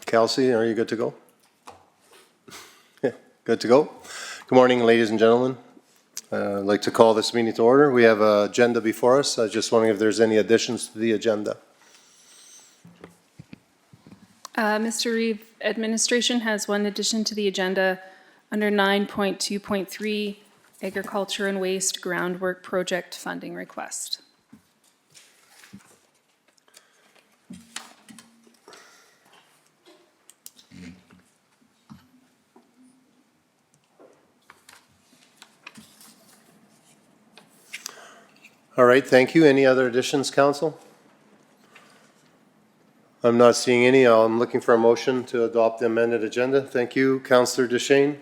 Kelsey, are you good to go? Yeah, good to go. Good morning, ladies and gentlemen. I'd like to call this meeting to order. We have an agenda before us. I was just wondering if there's any additions to the agenda. Mr. Reeve, administration has one addition to the agenda under 9.2.3, agriculture and waste groundwork project funding request. All right, thank you. Any other additions, council? I'm not seeing any. I'm looking for a motion to adopt the amended agenda. Thank you, Councillor Duchesne,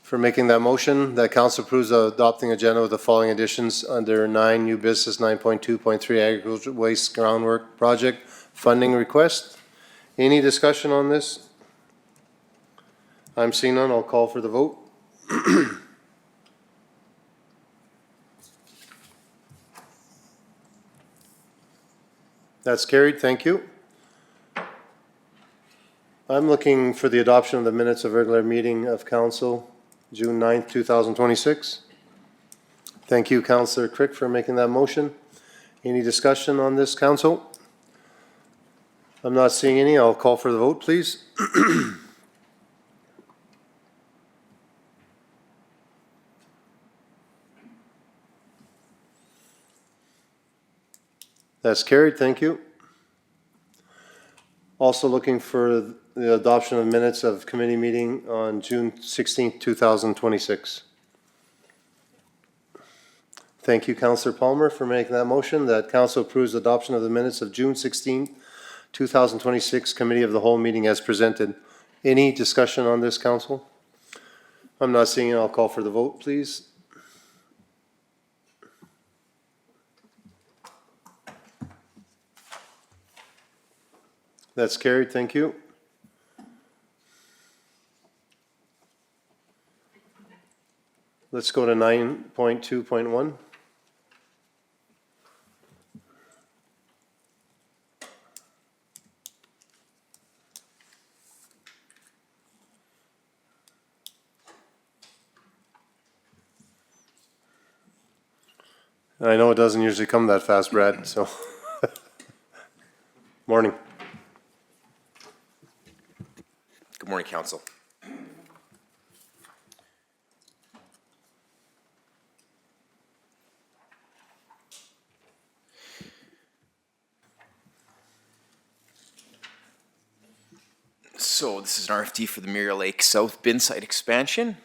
for making that motion. That council approves adopting agenda with the following additions under 9 new business 9.2.3 agricultural waste groundwork project funding request. Any discussion on this? I'm seeing none. I'll call for the vote. That's carried. Thank you. I'm looking for the adoption of the minutes of regular meeting of council, June 9th, 2026. Thank you, Councillor Crick, for making that motion. Any discussion on this, council? I'm not seeing any. I'll call for the vote, please. That's carried. Thank you. Also looking for the adoption of minutes of committee meeting on June 16th, 2026. Thank you, Councillor Palmer, for making that motion. That council approves adoption of the minutes of June 16th, 2026 committee of the whole meeting as presented. Any discussion on this, council? I'm not seeing it. I'll call for the vote, please. That's carried. Thank you. Let's go to 9.2.1. I know it doesn't usually come that fast, Brad, so. Morning. Good morning, Council. So this is an RFD for the Mirror Lake South bin site expansion.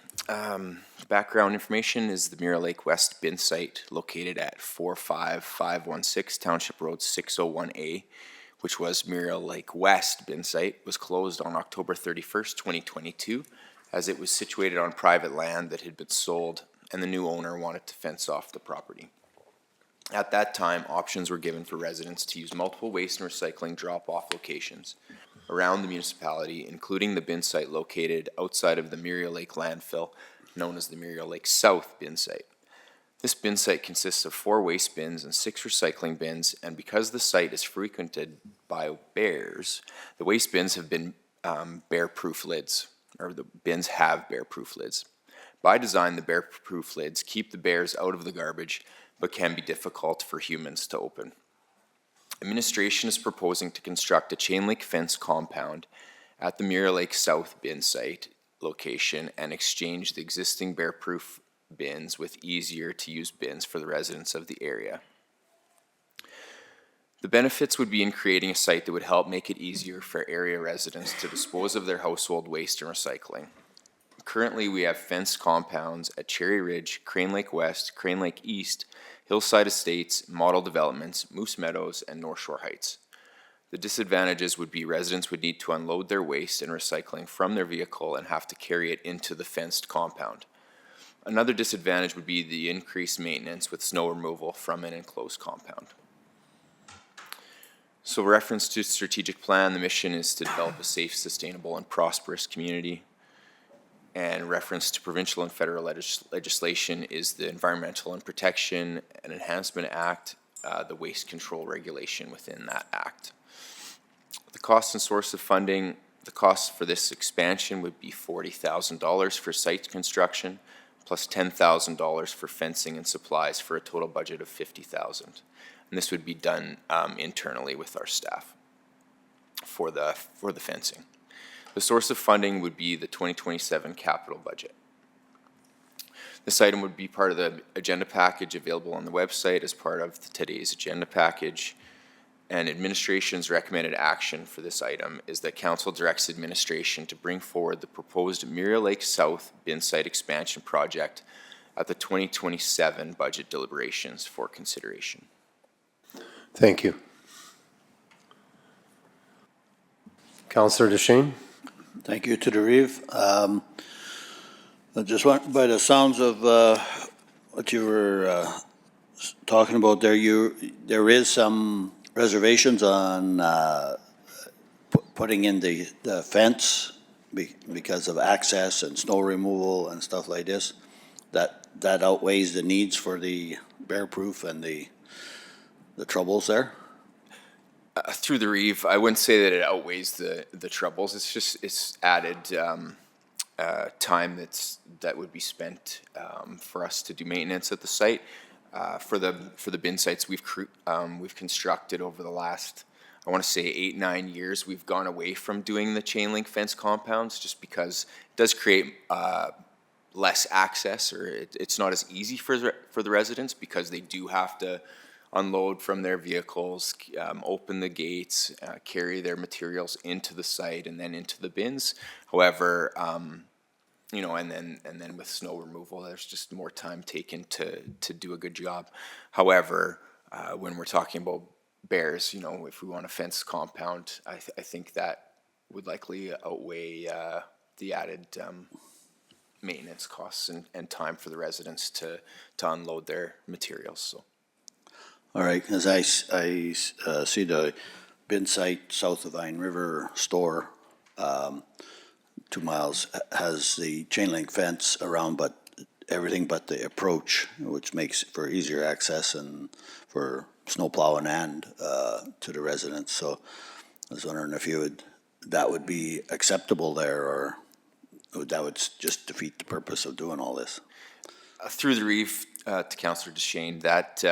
Background information is the Mirror Lake West bin site located at 45516 Township Road 601A, which was Mirror Lake West bin site, was closed on October 31st, 2022, as it was situated on private land that had been sold and the new owner wanted to fence off the property. At that time, options were given for residents to use multiple waste and recycling drop-off locations around the municipality, including the bin site located outside of the Mirror Lake landfill, known as the Mirror Lake South bin site. This bin site consists of 4 waste bins and 6 recycling bins, and because the site is frequented by bears, the waste bins have been bear-proof lids, or the bins have bear-proof lids. By design, the bear-proof lids keep the bears out of the garbage, but can be difficult for humans to open. Administration is proposing to construct a chain link fence compound at the Mirror Lake South bin site location and exchange the existing bear-proof bins with easier to use bins for the residents of the area. The benefits would be in creating a site that would help make it easier for area residents to dispose of their household waste and recycling. Currently, we have fenced compounds at Cherry Ridge, Crane Lake West, Crane Lake East, Hillside Estates, Model Developments, Moose Meadows, and North Shore Heights. The disadvantages would be residents would need to unload their waste and recycling from their vehicle and have to carry it into the fenced compound. Another disadvantage would be the increased maintenance with snow removal from an enclosed compound. So reference to strategic plan, the mission is to develop a safe, sustainable, and prosperous community. And reference to provincial and federal legislation is the Environmental and Protection and Enhancement Act, the waste control regulation within that act. The cost and source of funding, the cost for this expansion would be $40,000 for site construction, plus $10,000 for fencing and supplies for a total budget of $50,000. And this would be done internally with our staff for the fencing. The source of funding would be the 2027 capital budget. This item would be part of the agenda package available on the website as part of today's agenda package. And administration's recommended action for this item is that council directs administration to bring forward the proposed Mirror Lake South bin site expansion project at the 2027 budget deliberations for consideration. Thank you. Councillor DeShane? Thank you to the Reeve. I just want, by the sounds of what you were talking about there, there is some reservations on putting in the fence because of access and snow removal and stuff like this. That outweighs the needs for the bear proof and the troubles there. Through the Reeve, I wouldn't say that it outweighs the troubles. It's added time that would be spent for us to do maintenance at the site. For the bin sites we've constructed over the last, I want to say 8-9 years, we've gone away from doing the chain link fence compounds just because it does create less access, or it's not as easy for the residents because they do have to unload from their vehicles, open the gates, carry their materials into the site and then into the bins. However, you know, and then with snow removal, there's just more time taken to do a good job. However, when we're talking about bears, you know, if we want a fence compound, I think that would likely outweigh the added maintenance costs and time for the residents to unload their materials. So. All right, as I see the bin site south of Vine River store, 2 miles, has the chain link fence around, but everything but the approach, which makes for easier access and for snow plowing and to the residents. So I was wondering if that would be acceptable there, or that would just defeat the purpose of doing all this? Through the Reeve, to Councillor DeShane, that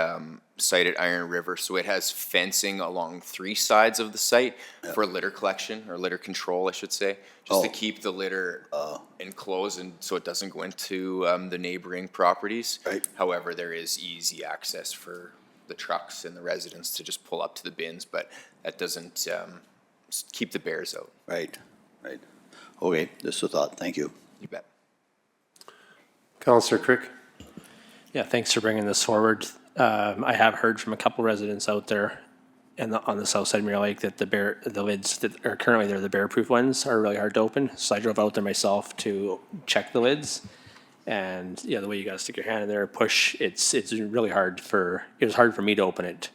site at Iron River, so it has fencing along 3 sides of the site for litter collection, or litter control, I should say, just to keep the litter enclosed and so it doesn't go into the neighboring properties. Right. However, there is easy access for the trucks and the residents to just pull up to the bins, but that doesn't keep the bears out. Right. Okay, just a thought. Thank you. You bet. Councillor Crick? Yeah, thanks for bringing this forward. I have heard from a couple residents out there on the south side of Mirror Lake that the lids that are currently there, the bear-proof ones, are really hard to open. So I drove out there myself to check the lids, and yeah, the way you got to stick your hand in there, push, it's really hard it was hard for me to open it,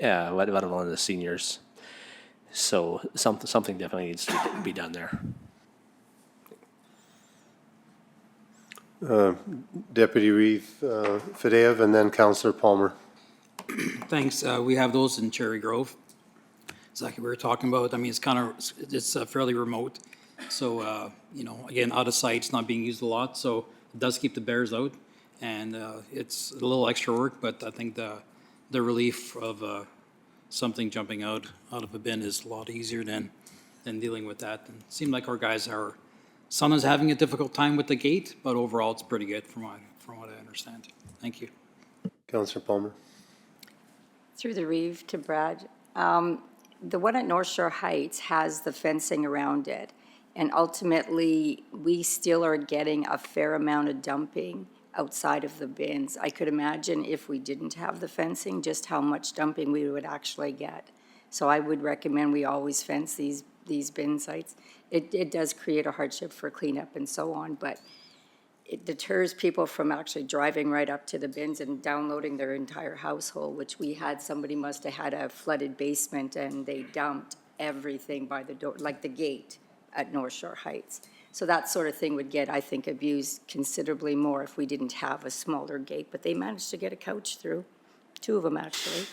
let alone the seniors. So something definitely needs to be done there. Deputy Reeve Fadeev, and then Councillor Palmer. Thanks. We have those in Cherry Grove. Exactly what we were talking about. I mean, it's fairly remote. So, you know, again, out of sight, it's not being used a lot. So it does keep the bears out. And it's a little extra work, but I think the relief of something jumping out of a bin is a lot easier than dealing with that. And it seemed like our guys son is having a difficult time with the gate, but overall it's pretty good from what I understand. Thank you. Councillor Palmer. Through the Reeve to Brad. The one at North Shore Heights has the fencing around it. And ultimately, we still are getting a fair amount of dumping outside of the bins. I could imagine if we didn't have the fencing, just how much dumping we would actually get. So I would recommend we always fence these bin sites. It does create a hardship for cleanup and so on, but it deters people from actually driving right up to the bins and downloading their entire household, which we had, somebody must have had a flooded basement and they dumped everything by the door, like the gate at North Shore Heights. So that sort of thing would get, I think, abused considerably more if we didn't have a smaller gate, but they managed to get a couch through, 2 of them actually,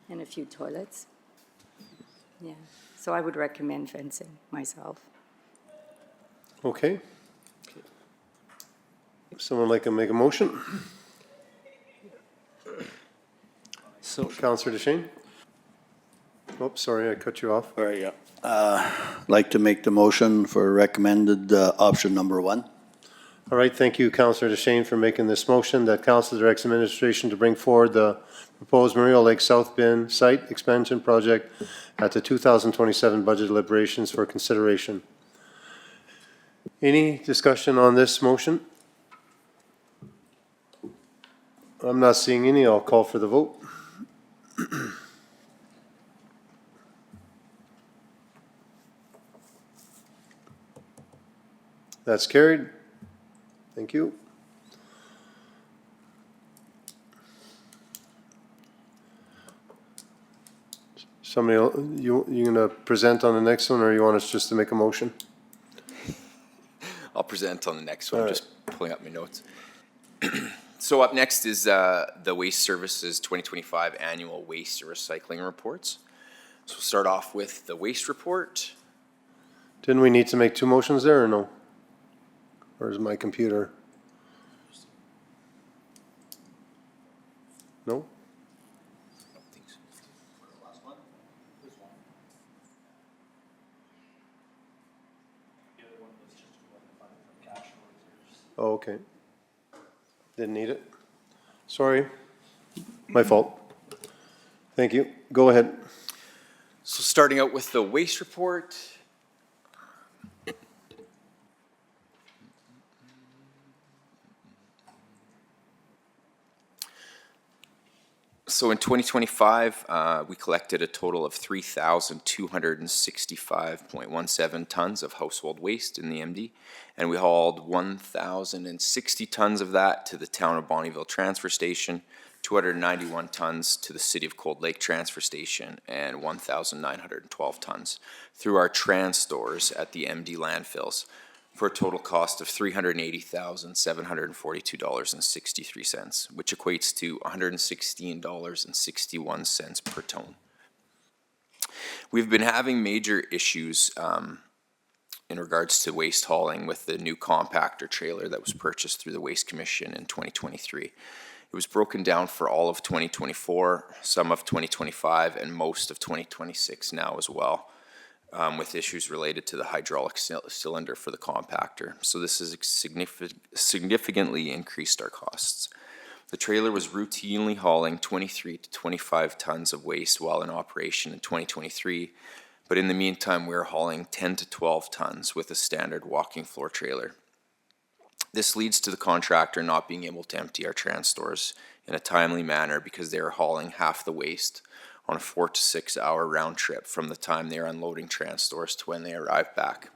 and a few toilets. Yeah, so I would recommend fencing myself. Okay. Someone like to make a motion? So Counselor DeShane? Oh, sorry, I cut you off. All right, yeah. Like to make the motion for recommended option number 1. All right, thank you, Counselor DeShane, for making this motion that council directs administration to bring forward the proposed Memorial Lake South Bin site expansion project at the 2027 budget deliberations for consideration. Any discussion on this motion? I'm not seeing any. I'll call for the vote. That's carried. Thank you. Somebody, you gonna present on the next one, or you want us just to make a motion? I'll present on the next one, All right. just pulling up my notes. So up next is the Waste Services 2025 Annual Waste Recycling Reports. So we'll start off with the waste report. Didn't we need to make 2 motions there, or no? Or is my computer? No? Oh, okay. Didn't need it. Sorry. My fault. Thank you. Go ahead. So starting out with the waste report. So in 2025, we collected a total of 3,265.17 tons of household waste in the MD, and we hauled 1,060 tons of that to the town of Bonnyville Transfer Station, 291 tons to the City of Cold Lake Transfer Station, and 1,912 tons through our trans stores at the MD landfills, for a total cost of $380,742.63, which equates to $116.61 per ton. We've been having major issues in regards to waste hauling with the new compactor trailer that was purchased through the Waste Commission in 2023. It was broken down for all of 2024, some of 2025, and most of 2026 now as well. With issues related to the hydraulic cylinder for the compactor. So this has significantly increased our costs. The trailer was routinely hauling 23 to 25 tons of waste while in operation in 2023, but in the meantime we're hauling 10 to 12 tons with a standard walking floor trailer. This leads to the contractor not being able to empty our trans stores in a timely manner because they are hauling half the waste on a 4 to 6 hour round trip from the time they are unloading trans stores to when they arrive back.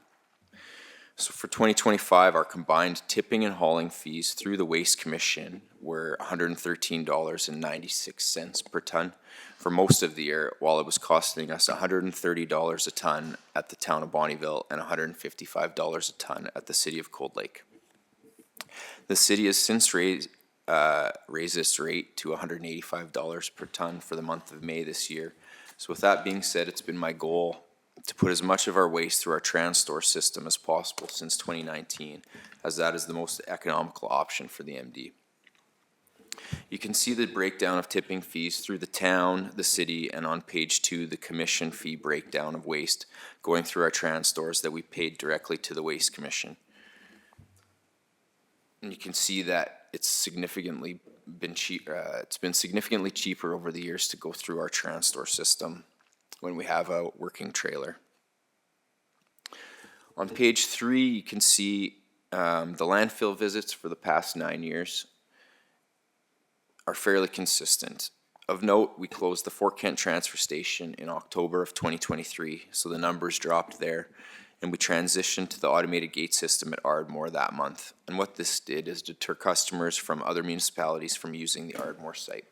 So for 2025, our combined tipping and hauling fees through the Waste Commission were $113.96 per ton for most of the year, while it was costing us $130 a ton at the town of Bonnyville and $155 a ton at the City of Cold Lake. The city has since raised this rate to $185 per ton for the month of May this year. So with that being said, it's been my goal to put as much of our waste through our trans store system as possible since 2019, as that is the most economical option for the MD. You can see the breakdown of tipping fees through the town, the city, and on page 2, the commission fee breakdown of waste going through our trans stores that we paid directly to the Waste Commission. And you can see that it's significantly been it's been significantly cheaper over the years to go through our trans store system when we have a working trailer. On page 3, you can see the landfill visits for the past 9 years are fairly consistent. Of note, we closed the Fort Kent Transfer Station in October of 2023, so the numbers dropped there. And we transitioned to the automated gate system at Ardmore that month. And what this did is deter customers from other municipalities from using the Ardmore site.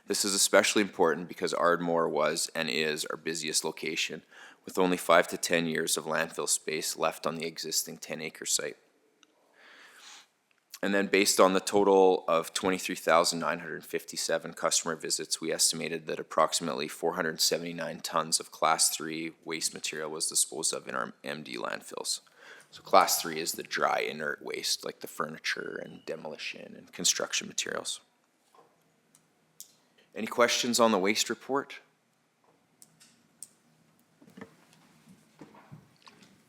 This is especially important because Ardmore was and is our busiest location, with only 5 to 10 years of landfill space left on the existing 10-acre site. And then based on the total of 23,957 customer visits, we estimated that approximately 479 tons of Class 3 waste material was disposed of in our MD landfills. So Class 3 is the dry inert waste, like the furniture and demolition and construction materials. Any questions on the waste report?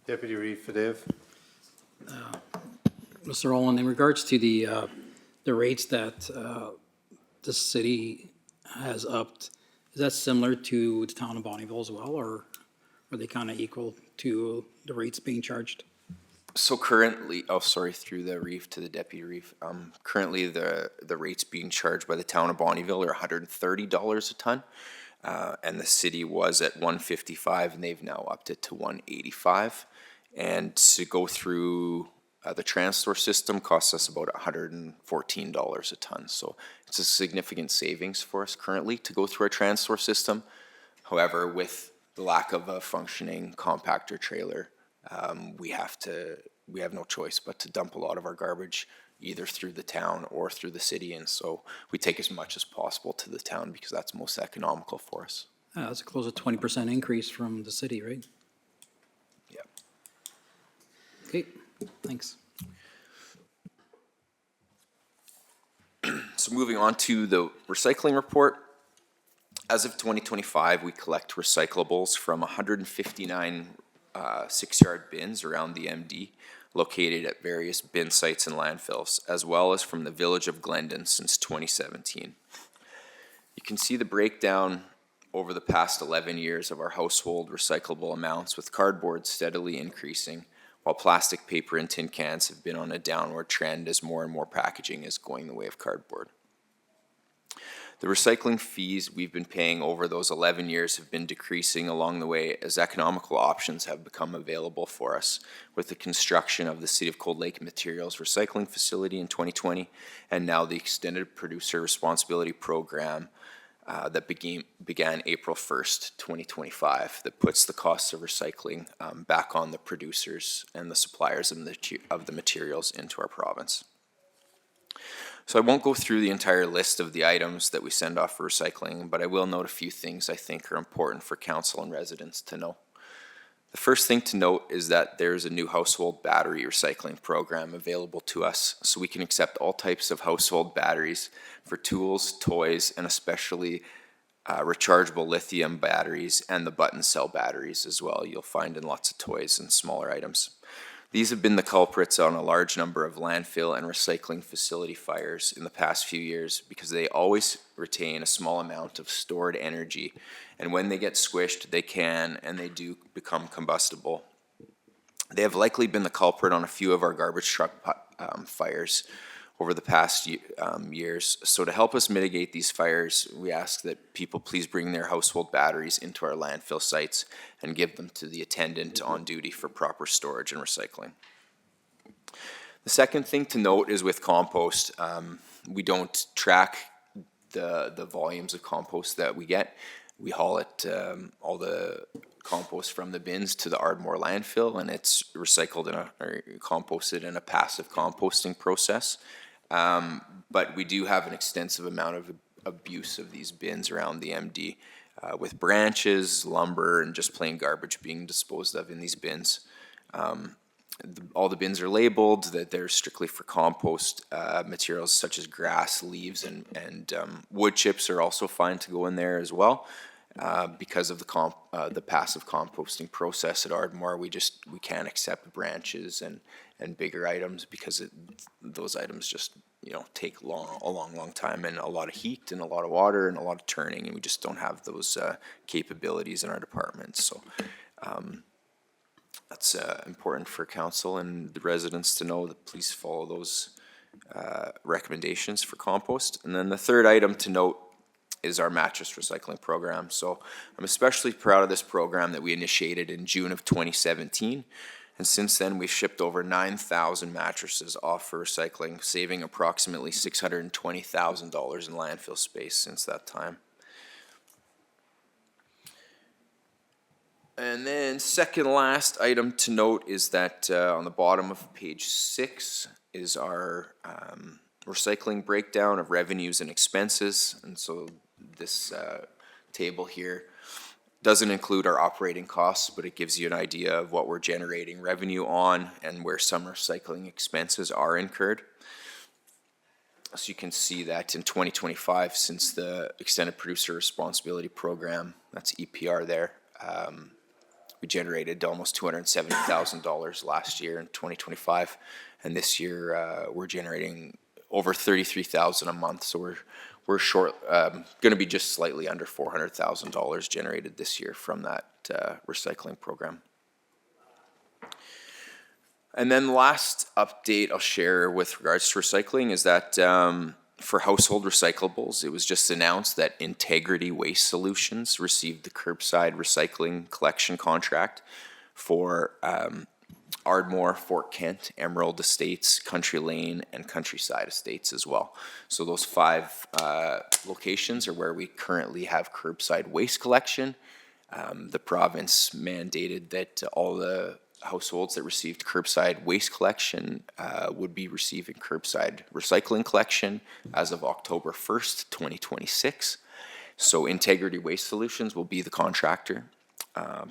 Deputy Reeve Fadeev. Mr. Olin, in regards to the rates that the city has upped, is that similar to the town of Bonnyville as well, or are they kind of equal to the rates being charged? So currently, through the Reeve to the Deputy Reeve, currently the rates being charged by the town of Bonnyville are $130 a ton. And the city was at $155 and they've now upped it to $185. And to go through the TransStore system costs us about $114 a ton. So it's a significant savings for us currently to go through our TransStore system. However, with the lack of a functioning compactor trailer, we have no choice but to dump a lot of our garbage either through the town or through the city. And so we take as much as possible to the town because that's most economical for us. That's a close to 20% increase from the city, right? Yeah. Okay, thanks. So moving on to the recycling report. As of 2025, we collect recyclables from 159 6-yard bins around the MD located at various bin sites and landfills, as well as from the village of Glendon since 2017. You can see the breakdown over the past 11 years of our household recyclable amounts, with cardboard steadily increasing, while plastic, paper, and tin cans have been on a downward trend as more and more packaging is going the way of cardboard. The recycling fees we've been paying over those 11 years have been decreasing along the way as economical options have become available for us with the construction of the City of Cold Lake Materials Recycling Facility in 2020 and now the Extended Producer Responsibility Program that began April 1st, 2025 that puts the costs of recycling back on the producers and the suppliers of the materials into our province. So I won't go through the entire list of the items that we send off for recycling, but I will note a few things I think are important for council and residents to know. The first thing to note is that there's a new household battery recycling program available to us, so we can accept all types of household batteries for tools, toys, and especially rechargeable lithium batteries and the button cell batteries as well. You'll find in lots of toys and smaller items. These have been the culprits on a large number of landfill and recycling facility fires in the past few years because they always retain a small amount of stored energy, and when they get squished, they can and they do become combustible. They have likely been the culprit on a few of our garbage truck fires over the past years. So to help us mitigate these fires, we ask that people please bring their household batteries into our landfill sites and give them to the attendant on duty for proper storage and recycling. The second thing to note is with compost. We don't track the volumes of compost that we get. We haul it, all the compost from the bins to the Ardmore landfill, and it's recycled or composted in a passive composting process. But we do have an extensive amount of abuse of these bins around the MD with branches, lumber, and just plain garbage being disposed of in these bins. All the bins are labeled that they're strictly for compost materials such as grass, leaves, and wood chips are also fine to go in there as well. Because of the passive composting process at Ardmore, we can't accept branches and bigger items because those items just take a long time and a lot of heat and a lot of water and a lot of turning, and we just don't have those capabilities in our department. So that's important for council and the residents to know that please follow those recommendations for compost. And then the third item to note is our mattress recycling program. So I'm especially proud of this program that we initiated in June of 2017. And since then, we've shipped over 9,000 mattresses off for recycling, saving approximately $620,000 in landfill space since that time. And then second last item to note is that on the bottom of page 6 is our recycling breakdown of revenues and expenses. And so this table here doesn't include our operating costs, but it gives you an idea of what we're generating revenue on and where some recycling expenses are incurred. So you can see that in 2025, since the Extended Producer Responsibility Program, that's EPR there, we generated almost $270,000 last year in 2025, and this year we're generating over $33,000 a month. So we're short, going to be just slightly under $400,000 generated this year from that recycling program. And then the last update I'll share with regards to recycling is that for household recyclables, it was just announced that Integrity Waste Solutions received the curbside recycling collection contract for Ardmore, Fort Kent, Emerald Estates, Country Lane, and Countryside Estates as well. So those 5 locations are where we currently have curbside waste collection. The province mandated that all the households that received curbside waste collection would be receiving curbside recycling collection as of October 1st, 2026. So Integrity Waste Solutions will be the contractor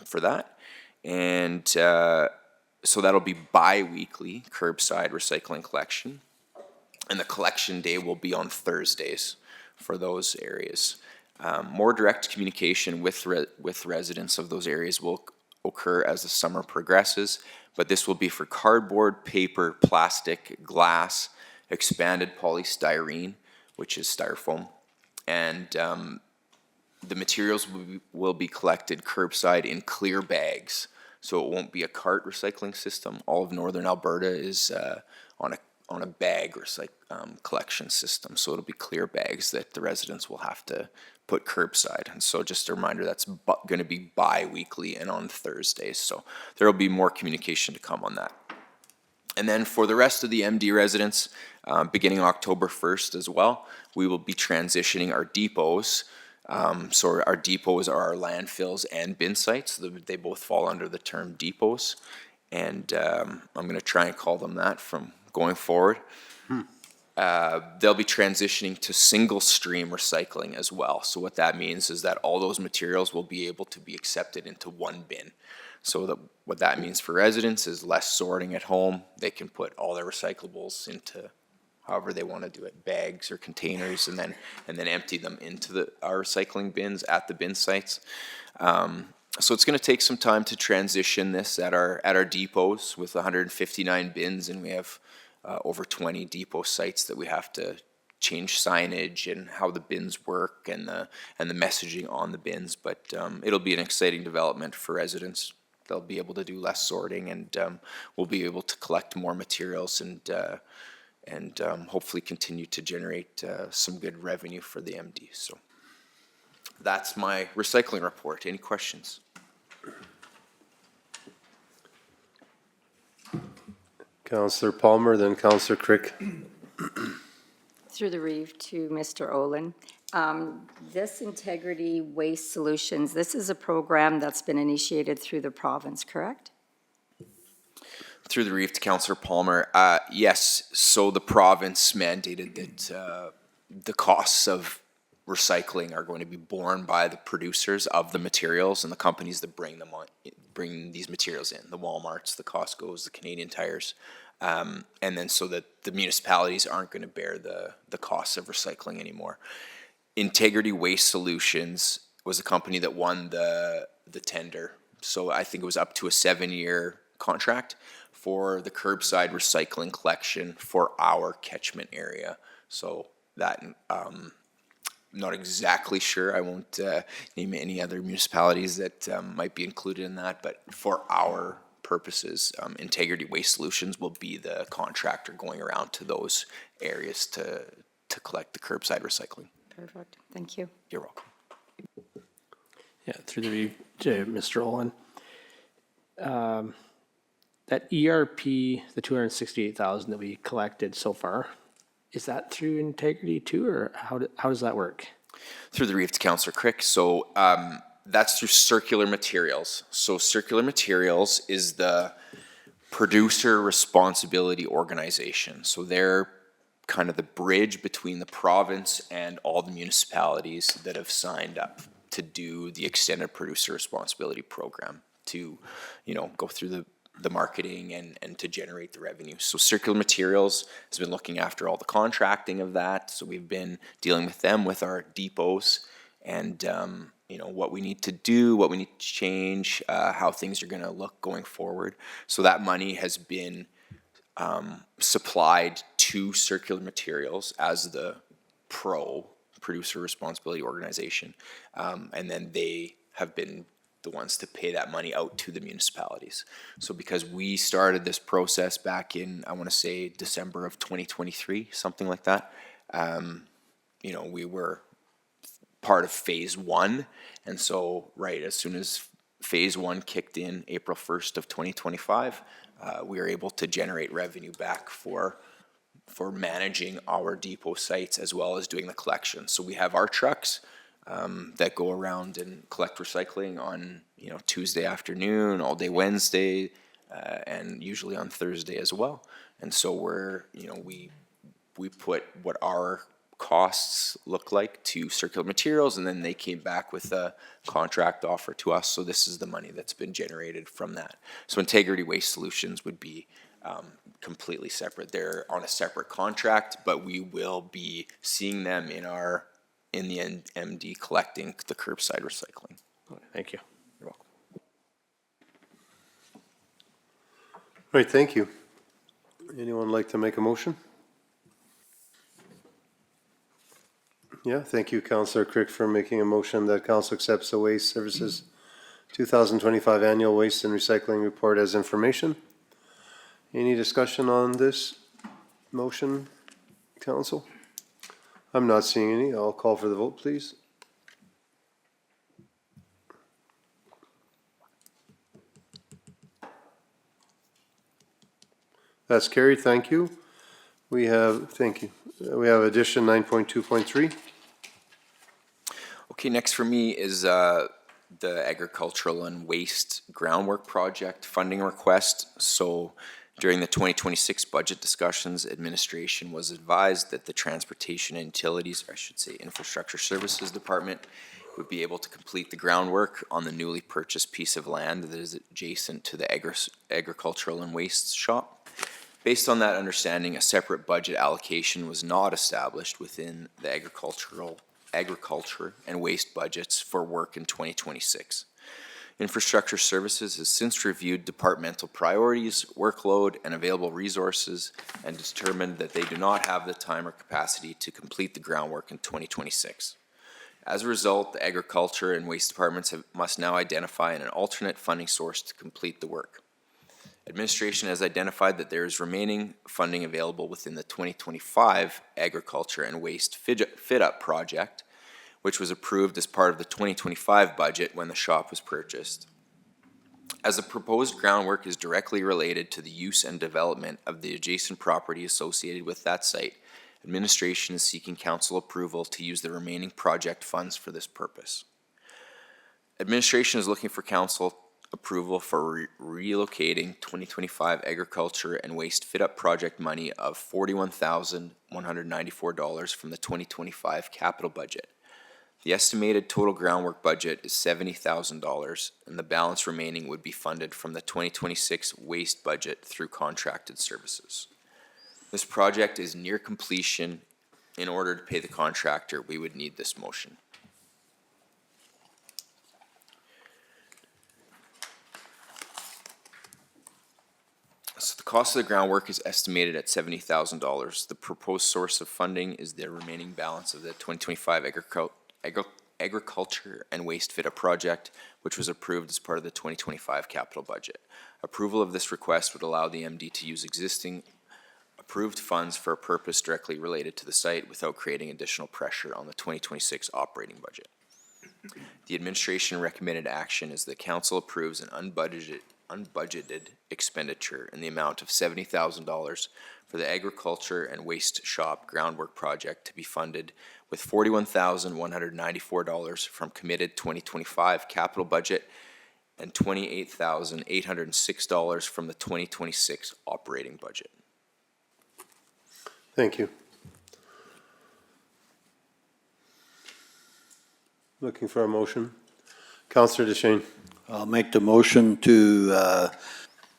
for that. And so that'll be bi-weekly curbside recycling collection. And the collection day will be on Thursdays for those areas. More direct communication with residents of those areas will occur as the summer progresses, but this will be for cardboard, paper, plastic, glass, expanded polystyrene, which is styrofoam, and the materials will be collected curbside in clear bags, so it won't be a cart recycling system. All of northern Alberta is on a bag collection system, so it'll be clear bags that the residents will have to put curbside. And so just a reminder, that's going to be bi-weekly and on Thursdays, so there will be more communication to come on that. And then for the rest of the MD residents, beginning October 1st as well, we will be transitioning our depots. So our depots are our landfills and bin sites. They both fall under the term depots, and I'm going to try and call them that from going forward. They'll be transitioning to single stream recycling as well. So what that means is that all those materials will be able to be accepted into one bin. So what that means for residents is less sorting at home. They can put all their recyclables into however they want to do it, bags or containers, and then empty them into our recycling bins at the bin sites. So it's going to take some time to transition this at our depots with 159 bins, and we have over 20 depot sites that we have to change signage and how the bins work and the messaging on the bins. But it'll be an exciting development for residents. They'll be able to do less sorting, and we'll be able to collect more materials and hopefully continue to generate some good revenue for the MD. So that's my recycling report. Any questions? Councillor Palmer, then Councillor Crick. Through the Reeve to Mr. Olin. This Integrity Waste Solutions, this is a program that's been initiated through the province, correct? Through the Reeve to Councillor Palmer, yes. So the province mandated that the costs of recycling are going to be borne by the producers of the materials and the companies that bring these materials in, the Walmarts, the Costcos, the Canadian Tires, and then so that the municipalities aren't going to bear the costs of recycling anymore. Integrity Waste Solutions was a company that won the tender, so I think it was up to a 7-year contract for the curbside recycling collection for our catchment area. So that not exactly sure. I won't name any other municipalities that might be included in that, but for our purposes, Integrity Waste Solutions will be the contractor going around to those areas to collect the curbside recycling. Perfect, thank you. You're welcome. Yeah, through the to Mr. Olin. That ERP, the 268,000 that we collected so far, is that through Integrity too, or how does that work? Through the Reeve to Councillor Crick. So That's through Circular Materials. So Circular Materials is the producer responsibility organization. So they're kind of the bridge between the province and all the municipalities that have signed up to do the extended producer responsibility program to, go through the marketing and to generate the revenue. So Circular Materials has been looking after all the contracting of that. So we've been dealing with them with our depots and, what we need to do, what we need to change, how things are going to look going forward. So that money has been supplied to Circular Materials as the producer responsibility organization. And then they have been the ones to pay that money out to the municipalities. So because we started this process back in, I want to say December of 2023, something like that, we were part of phase one. And so, right, as soon as phase one kicked in April 1st of 2025, we were able to generate revenue back for managing our depot sites as well as doing the collection. So we have our trucks that go around and collect recycling on Tuesday afternoon, all day Wednesday, and usually on Thursday as well. And so we put what our costs look like to Circular Materials, and then they came back with a contract offer to us. So this is the money that's been generated from that. So Integrity Waste Solutions would be completely separate. They're on a separate contract, but we will be seeing them in the MD collecting the curbside recycling. Thank you. You're welcome. Right, thank you. Anyone like to make a motion? Yeah, thank you, Councillor Crick, for making a motion that council accepts the Waste Services 2025 Annual Waste and Recycling Report as information. Any discussion on this motion, council? I'm not seeing any. I'll call for the vote, please. That's carried, thank you. Thank you. We have addition 9.2.3. Okay, next for me is the agricultural and waste groundwork project funding request. So during the 2026 budget discussions, administration was advised that the Transportation and Utilities, or I should say Infrastructure Services Department, would be able to complete the groundwork on the newly purchased piece of land that is adjacent to the agricultural and waste shop. Based on that understanding, a separate budget allocation was not established within the agriculture and waste budgets for work in 2026. Infrastructure Services has since reviewed departmental priorities, workload, and available resources and determined that they do not have the time or capacity to complete the groundwork in 2026. As a result, the agriculture and waste departments must now identify an alternate funding source to complete the work. Administration has identified that there is remaining funding available within the 2025 Agriculture and Waste Fit-Up project, which was approved as part of the 2025 budget when the shop was purchased. As the proposed groundwork is directly related to the use and development of the adjacent property associated with that site, administration is seeking council approval to use the remaining project funds for this purpose. Administration is looking for council approval for relocating 2025 agriculture and waste fit-up project money of $41,194 from the 2025 capital budget. The estimated total groundwork budget is $70,000, and the balance remaining would be funded from the 2026 waste budget through contracted services. This project is near completion. In order to pay the contractor, we would need this motion. So the cost of the groundwork is estimated at $70,000. The proposed source of funding is the remaining balance of the 2025 agriculture and waste fit-up project, which was approved as part of the 2025 capital budget. Approval of this request would allow the MD to use existing approved funds for a purpose directly related to the site without creating additional pressure on the 2026 operating budget. The administration recommended action is that council approves an unbudgeted expenditure in the amount of $70,000 for the agriculture and waste shop groundwork project to be funded with $41,194 from committed 2025 capital budget and $28,806 from the 2026 operating budget. Thank you. Looking for a motion. Councillor DeShane. I'll make the motion to,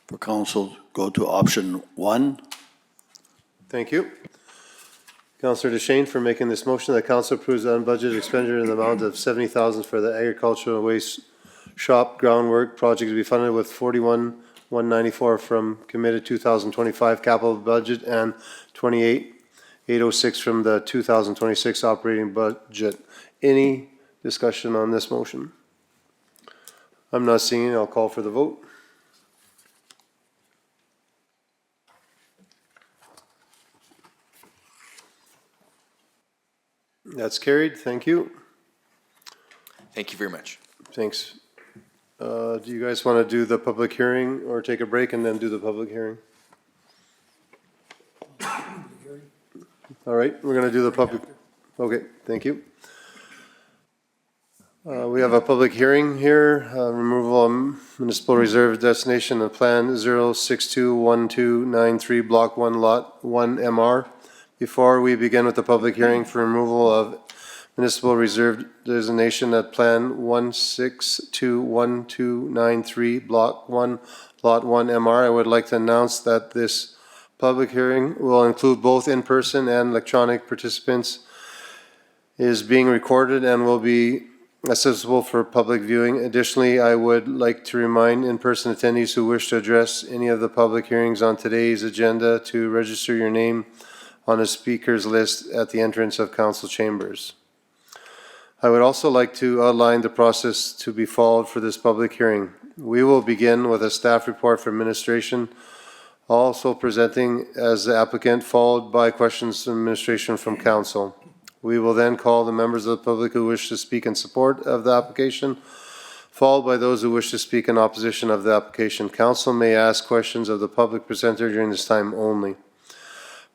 for council, go to option 1. Thank you. Councillor DeShane for making this motion that council approves the unbudgeted expenditure in the amount of $70,000 for the agricultural waste shop groundwork project to be funded with $41,194 from committed 2025 capital budget and $28,806 from the 2026 operating budget. Any discussion on this motion? I'm not seeing it. I'll call for the vote. That's carried. Thank you. Thank you very much. Thanks. Do you guys want to do the public hearing or take a break and then do the public hearing? All right, we're going to do the public. Okay, thank you. We have a public hearing here, removal of municipal reserve destination of Plan 0621293, Block 1, Lot 1, MR. Before we begin with the public hearing for removal of municipal reserve designation at Plan 1621293, Block 1, Lot 1, MR, I would like to announce that this public hearing will include both in-person and electronic participants, is being recorded and will be accessible for public viewing. Additionally, I would like to remind in-person attendees who wish to address any of the public hearings on today's agenda to register your name on a speaker's list at the entrance of council chambers. I would also like to outline the process to be followed for this public hearing. We will begin with a staff report from administration, also presenting as the applicant, followed by questions from administration from council. We will then call the members of the public who wish to speak in support of the application, followed by those who wish to speak in opposition of the application. Council may ask questions of the public presenter during this time only.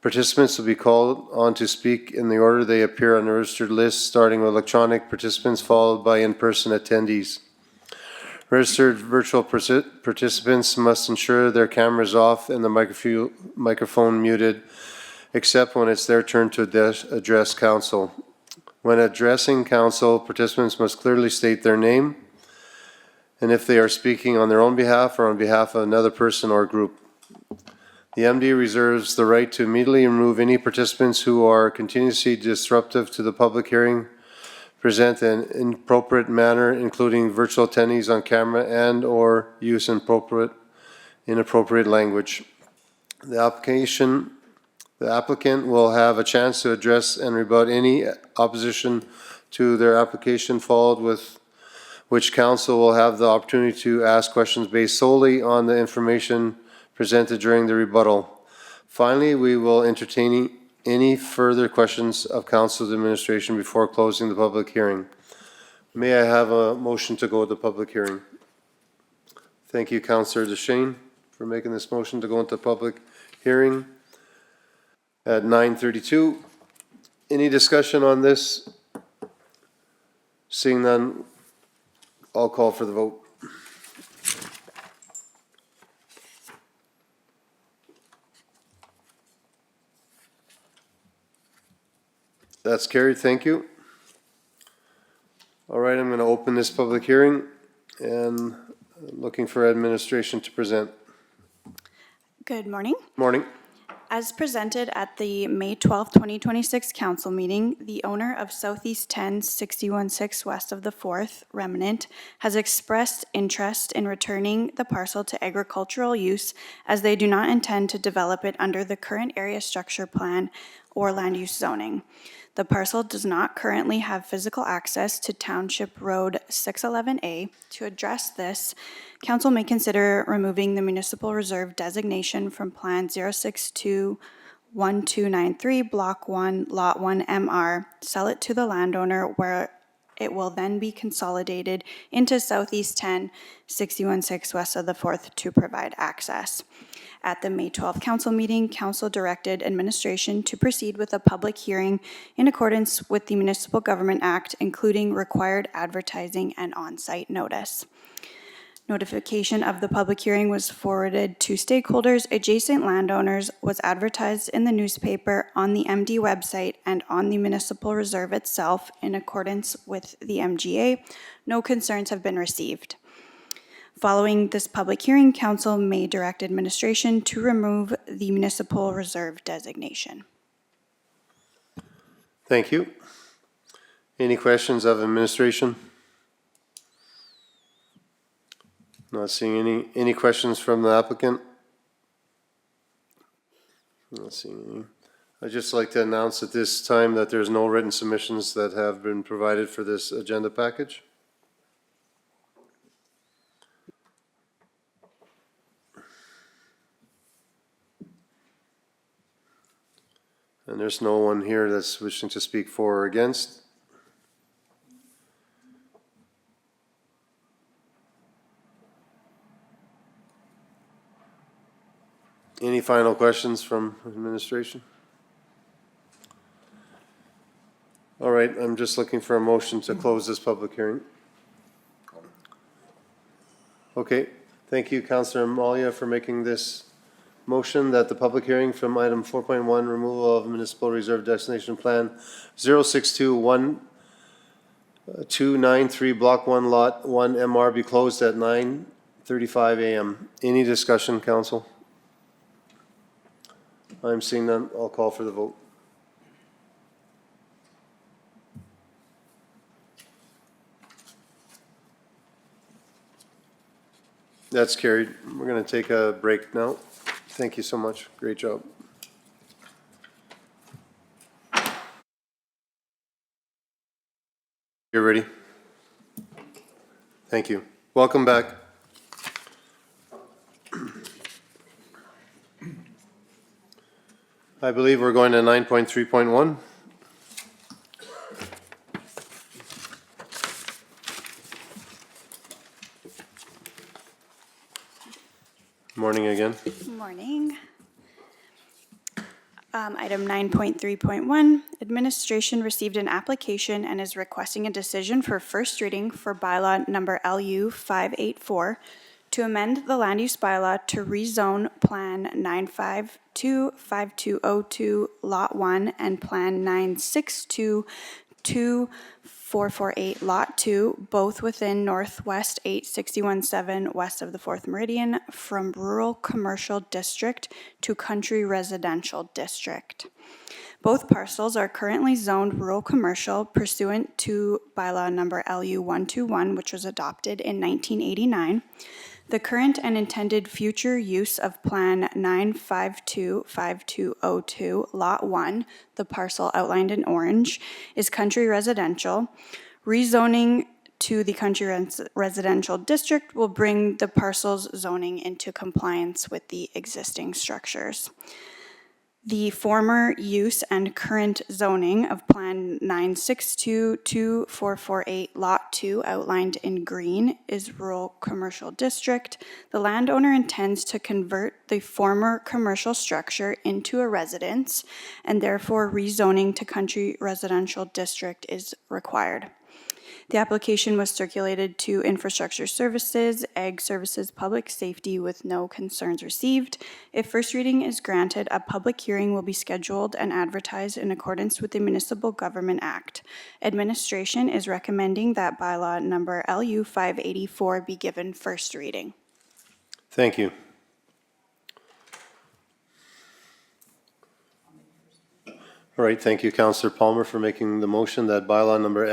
Participants will be called on to speak in the order they appear on the registered list, starting with electronic participants, followed by in-person attendees. Registered virtual participants must ensure their camera is off and the microphone muted, except when it's their turn to address council. When addressing council, participants must clearly state their name and if they are speaking on their own behalf or on behalf of another person or group. The MD reserves the right to immediately remove any participants who are continuously disruptive to the public hearing, present an inappropriate manner, including virtual attendees on camera and or use inappropriate language. The applicant will have a chance to address and rebut any opposition to their application, followed with which council will have the opportunity to ask questions based solely on the information presented during the rebuttal. Finally, we will entertain any further questions of council's administration before closing the public hearing. May I have a motion to go to the public hearing? Thank you, Councillor DeShane, for making this motion to go into public hearing at 9:32. Any discussion on this? Seeing none, I'll call for the vote. That's carried. Thank you. All right, I'm going to open this public hearing and looking for administration to present. Good morning. Morning. As presented at the May 12, 2026 council meeting, the owner of Southeast 10, 616 west of the 4th, Remnant, has expressed interest in returning the parcel to agricultural use as they do not intend to develop it under the current area structure plan or land use zoning. The parcel does not currently have physical access to Township Road 611A. To address this, council may consider removing the municipal reserve designation from Plan 0621293, Block 1, Lot 1, MR, sell it to the landowner where it will then be consolidated into Southeast 10, 616 west of the 4th to provide access. At the May 12th council meeting, council directed administration to proceed with a public hearing in accordance with the Municipal Government Act, including required advertising and on-site notice. Notification of the public hearing was forwarded to stakeholders, adjacent landowners, was advertised in the newspaper, on the MD website, and on the municipal reserve itself in accordance with the MGA. No concerns have been received. Following this public hearing, council may direct administration to remove the municipal reserve designation. Thank you. Any questions of administration? Not seeing any questions from the applicant? Not seeing any. I'd just like to announce at this time that there's no written submissions that have been provided for this agenda package. And there's no one here that's wishing to speak for or against. Any final questions from administration? All right, I'm just looking for a motion to close this public hearing. Okay, thank you, Councillor Malia, for making this motion that the public hearing from item 4.1, removal of municipal reserve destination plan 0621293, block 1, lot 1, MR, be closed at 9:35 a.m. Any discussion, council? I'm seeing none. I'll call for the vote. That's carried. We're going to take a break now. Thank you so much. Great job. You're ready? Thank you. Welcome back. I believe we're going to 9.3.1. Morning again. Morning. Item 9.3.1, administration received an application and is requesting a decision for first reading for bylaw number LU 584 to amend the land use bylaw to rezone Plan 9525202 Lot 1 and Plan 9622448 Lot 2, both within Northwest 8617 west of the 4th Meridian, from Rural Commercial District to Country Residential District. Both parcels are currently zoned rural commercial pursuant to bylaw number LU 121, which was adopted in 1989. The current and intended future use of Plan 9525202, Lot 1, the parcel outlined in orange, is country residential. Rezoning to the country residential district will bring the parcel's zoning into compliance with the existing structures. The former use and current zoning of Plan 9622448 Lot 2, outlined in green, is Rural Commercial District. The landowner intends to convert the former commercial structure into a residence, and therefore rezoning to Country Residential District is required. The application was circulated to Infrastructure Services, Ag Services, Public Safety with no concerns received. If first reading is granted, a public hearing will be scheduled and advertised in accordance with the Municipal Government Act. Administration is recommending that bylaw number LU 584 be given first reading. Thank you. All right, thank you, Councillor Palmer, for making the motion that bylaw number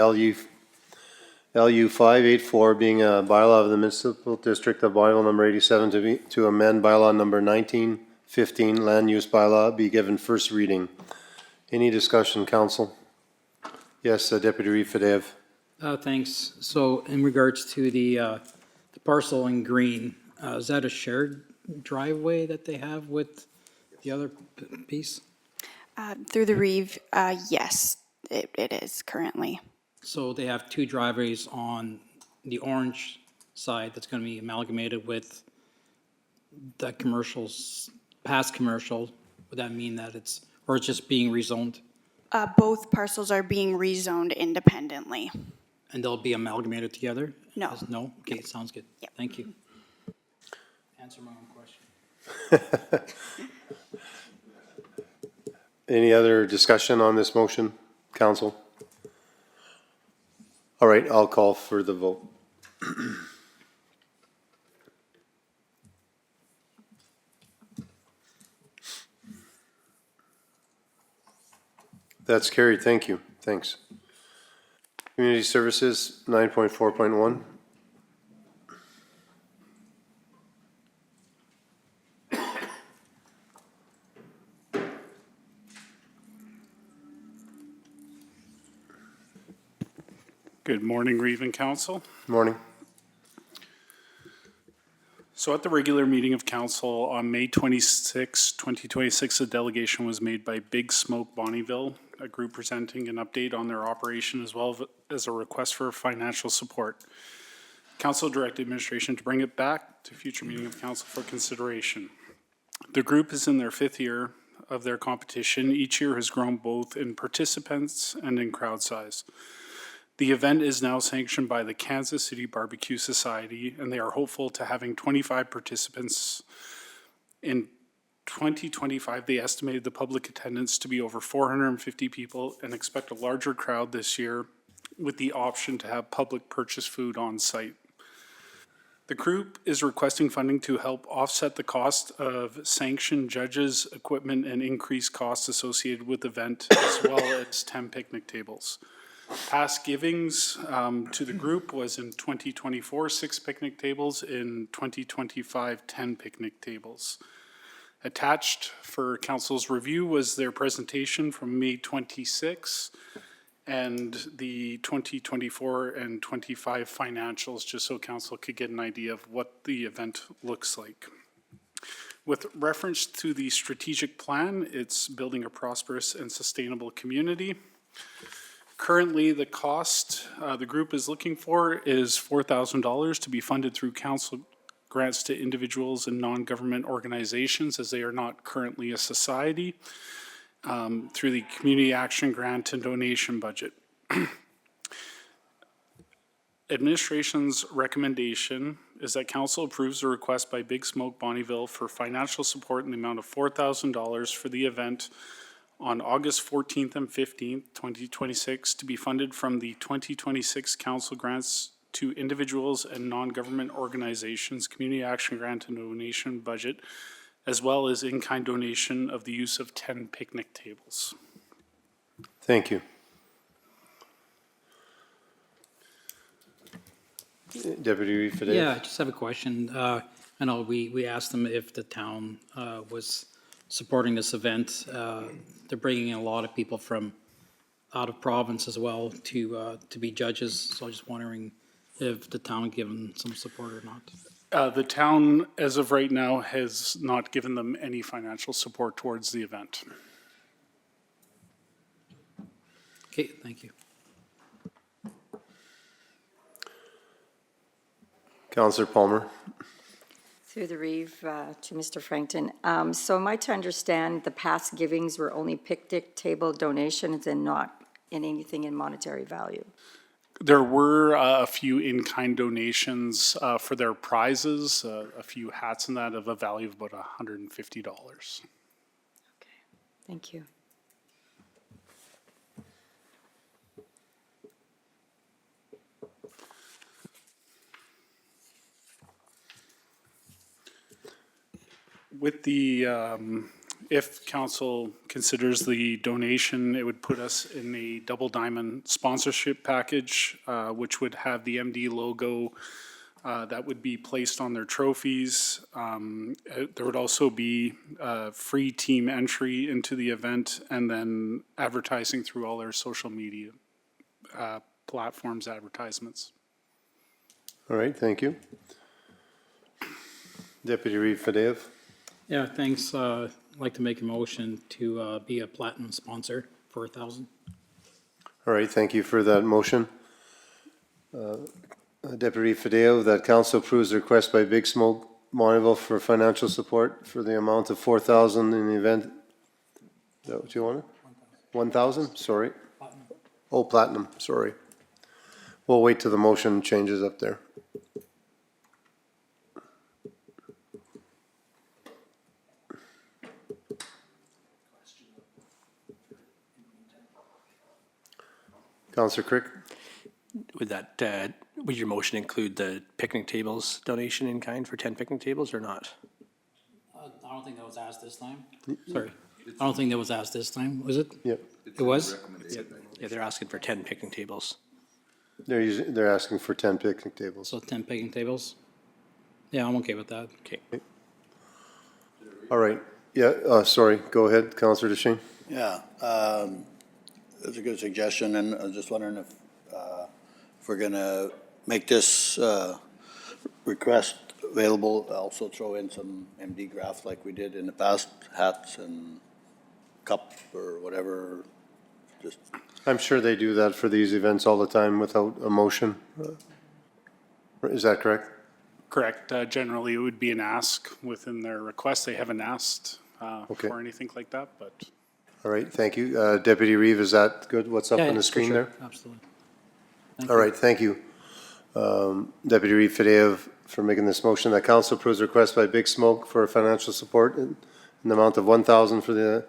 LU 584, being a bylaw of the Municipal District of Bonneville number 87, to amend bylaw number 1915, land use bylaw, be given first reading. Any discussion, council? Yes, Deputy Reeve Fadeev. Thanks. So in regards to the parcel in green, is that a shared driveway that they have with the other piece? Through the Reeve, yes, it is currently. So they have two driveways on the orange side that's going to be amalgamated with that commercial past commercial, would that mean that or it's just being rezoned? Both parcels are being rezoned independently. And they'll be amalgamated together? No. No? Okay, sounds good. Yep. Thank you. Answer my own question. Any other discussion on this motion, council? All right, I'll call for the vote. That's carried, thank you, thanks. Community Services, 9.4.1. Good morning, Reeve and Council. Morning. So at the regular meeting of council on May 26, 2026, a delegation was made by Big Smoke Bonnyville, a group presenting an update on their operation as well as a request for financial support. Council directed administration to bring it back to future meeting of council for consideration. The group is in their 5th year of their competition. Each year has grown both in participants and in crowd size. The event is now sanctioned by the Kansas City Barbecue Society, and they are hopeful to having 25 participants. In 2025, they estimated the public attendance to be over 450 people and expect a larger crowd this year with the option to have public purchase food on site. The group is requesting funding to help offset the cost of sanctioned judges, equipment, and increased costs associated with the event, as well as 10 picnic tables. Past givings to the group was in 2024, 6 picnic tables, in 2025, 10 picnic tables. Attached for council's review was their presentation from May 26 and the 2024 and 25 financials, just so council could get an idea of what the event looks like. With reference to the strategic plan, it's building a prosperous and sustainable community. Currently, the cost the group is looking for is $4,000 to be funded through council grants to individuals and non-government organizations, as they are not currently a society, through the Community Action Grant and Donation Budget. Administration's recommendation is that council approves the request by Big Smoke Bonnyville for financial support in the amount of $4,000 for the event on August 14th and 15th, 2026, to be funded from the 2026 council grants to individuals and non-government organizations, Community Action Grant and Donation Budget, as well as in-kind donation of the use of 10 picnic tables. Thank you. Deputy Reeve Fadea? Yeah, I just have a question. I know we asked them if the town was supporting this event. They're bringing in a lot of people from out of province as well to be judges. So I'm just wondering if the town given some support or not. The town, as of right now, has not given them any financial support towards the event. Okay, thank you. Councillor Palmer? Through the Reeve to Mr. Frankton. So am I to understand the past givings were only picnic table donations and not in anything in monetary value? There were a few in-kind donations for their prizes, a few hats and that of a value of about $150. Okay, thank you. With the, if council considers the donation, it would put us in a double diamond sponsorship package, which would have the MD logo that would be placed on their trophies. There would also be free team entry into the event, and then advertising through all their social media platforms advertisements. All right, thank you. Deputy Reeve Fadea? Yeah, thanks. I'd like to make a motion to be a platinum sponsor for $1,000. All right, thank you for that motion. Deputy Fadeo, that council approves the request by Big Smoke Bonneville for financial support for the amount of 4,000 in the event. Is that what you wanted? 1,000, sorry. Oh, Platinum, sorry. We'll wait till the motion changes up there. Counselor Crick? Would your motion include the picnic tables donation in kind for 10 picnic tables or not? I don't think that was asked this time. Sorry. I don't think that was asked this time, was it? Yep. It was? Yeah, they're asking for 10 picnic tables. They're asking for 10 picnic tables. So 10 picnic tables? Yeah, I'm okay with that. Okay. All right. Yeah, sorry, go ahead, Counselor DeShane. Yeah, it's a good suggestion, and I was just wondering if we're gonna make this request available, also throw in some MD graft like we did in the past, hats and cup or whatever, just, I'm sure they do that for these events all the time without a motion. Is that correct? Correct. Generally, it would be an ask within their request. They haven't asked Okay. for anything like that, but All right, thank you. Deputy Reeve, is that good? What's up Yeah, on the for screen sure. there? Absolutely. All right, thank you. Deputy Reeve Fideev for making this motion that council approves request by Big Smoke for financial support in the amount of 1,000 for the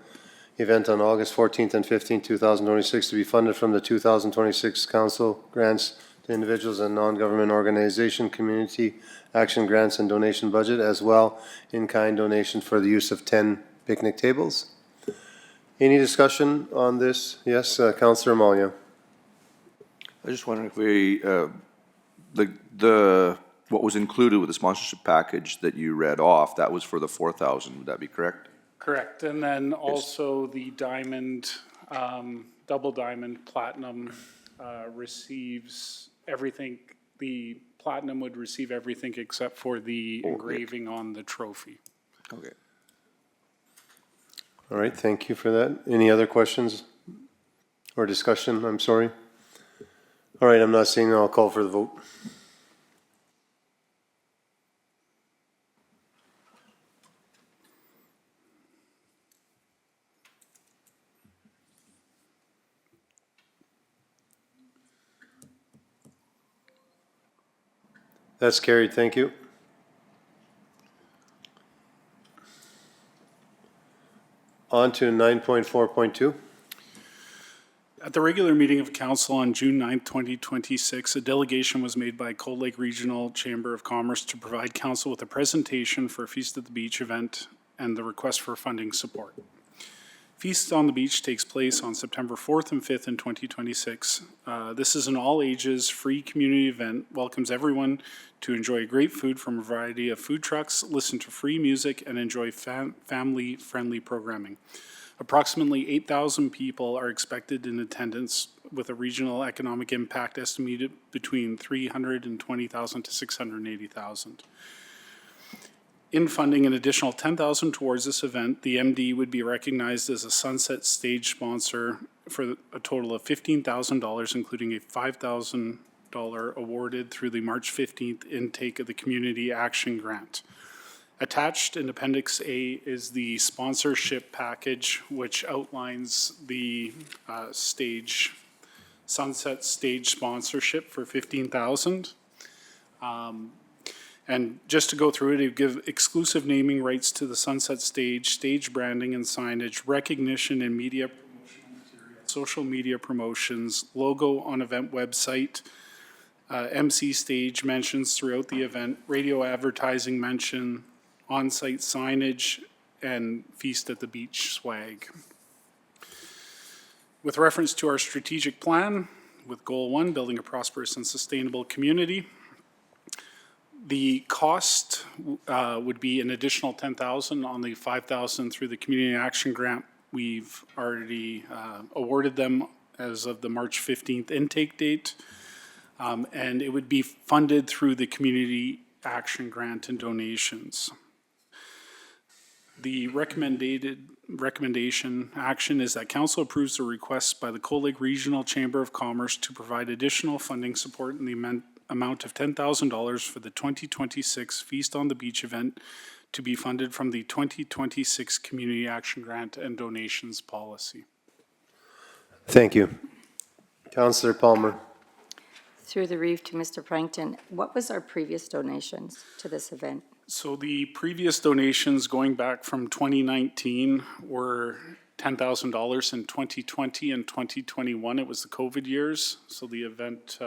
event on August 14th and 15th, 2026 to be funded from the 2026 council grants to individuals and non-government organization, community action grants and donation budget, as well in-kind donation for the use of 10 picnic tables. Any discussion on this? Yes, Councillor Amalia. I just wondering if we, what was included with the sponsorship package that you read off, that was for the 4,000, would that be correct? correct. And then also the diamond, double diamond platinum receives everything. The platinum would receive everything except for the engraving on the trophy. Okay. All right, thank you for that. Any other questions or discussion? I'm sorry. All right, I'm not seeing it. I'll call for the vote. That's carried, thank you. On to 9.4.2. At the regular meeting of council on June 9th, 2026, a delegation was made by Cold Lake Regional Chamber of Commerce to provide council with a presentation for a Feast at the Beach event and the request for funding support. Feast on the Beach takes place on September 4th and 5th in 2026. This is an all-ages, free community event, welcomes everyone to enjoy great food from a variety of food trucks, listen to free music, and enjoy family-friendly programming. Approximately 8,000 people are expected in attendance, with a regional economic impact estimated between 320,000 to 680,000. In funding an additional 10,000 towards this event, the MD would be recognized as a Sunset Stage sponsor for a total of $15,000, including a $5,000 awarded through the March 15th intake of the Community Action Grant. Attached in Appendix A is the sponsorship package, which outlines the Sunset Stage sponsorship for $15,000. And just to go through it, it would give exclusive naming rights to the Sunset Stage, stage branding and signage, recognition and media promotional material, social media promotions, logo on event website, MC stage mentions throughout the event, radio advertising mention, on-site signage, and Feast at the Beach swag. With reference to our strategic plan, with Goal 1, building a prosperous and sustainable community, the cost would be an additional $10,000 on the $5,000 through the Community Action Grant. We've already awarded them as of the March 15th intake date, and it would be funded through the Community Action Grant and donations. The recommendation action is that council approves the request by the Cold Lake Regional Chamber of Commerce to provide additional funding support in the amount of $10,000 for the 2026 Feast on the Beach event to be funded from the 2026 Community Action Grant and Donations Policy. Thank you. Councillor Palmer. Through the Reeve to Mr. Frankton, what was our previous donations to this event? So the previous donations going back from 2019 were $10,000 in 2020 and 2021. It was the COVID years, so the event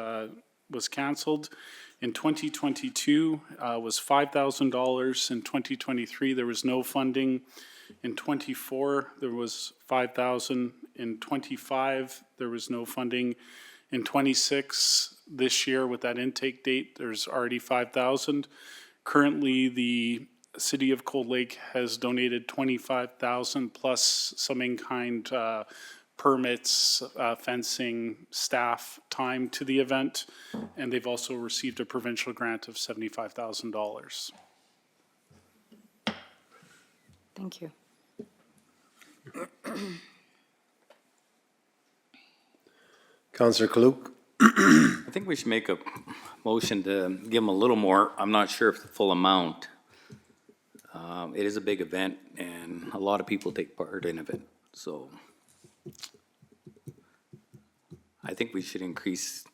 was canceled. In 2022 was $5,000. In 2023, there was no funding. In 24, there was $5,000. In 25, there was no funding. In 26, this year with that intake date, there's already $5,000. Currently, the City of Cold Lake has donated $25,000 plus some in-kind permits, fencing, staff time to the event, and they've also received a provincial grant of $75,000. Thank you. Councillor Kaluk. I think we should make a motion to give them a little more. I'm not sure if the full amount. It is a big event and a lot of people take part in it. So I think we should increase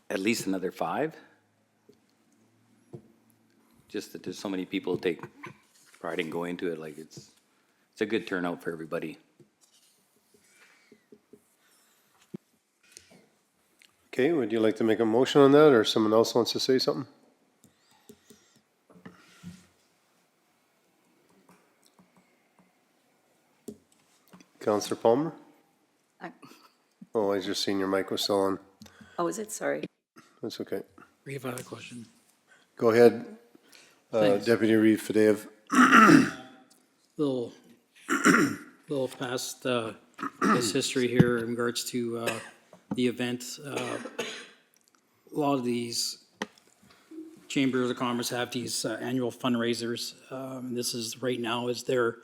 at least another 5. Just that there's so many people take pride in going to it. Like it's a good turnout for everybody. Okay, would you like to make a motion on that, or someone else wants to say something? Councillor Palmer? Oh, I just seen your mic was still on. Oh, is it? Sorry. That's okay. Reeve, I have a question. Go ahead, Thanks. Deputy Reeve Fadeev. Little past, this history here in regards to, the event. A lot of these chambers of commerce have these annual fundraisers. This is right now is their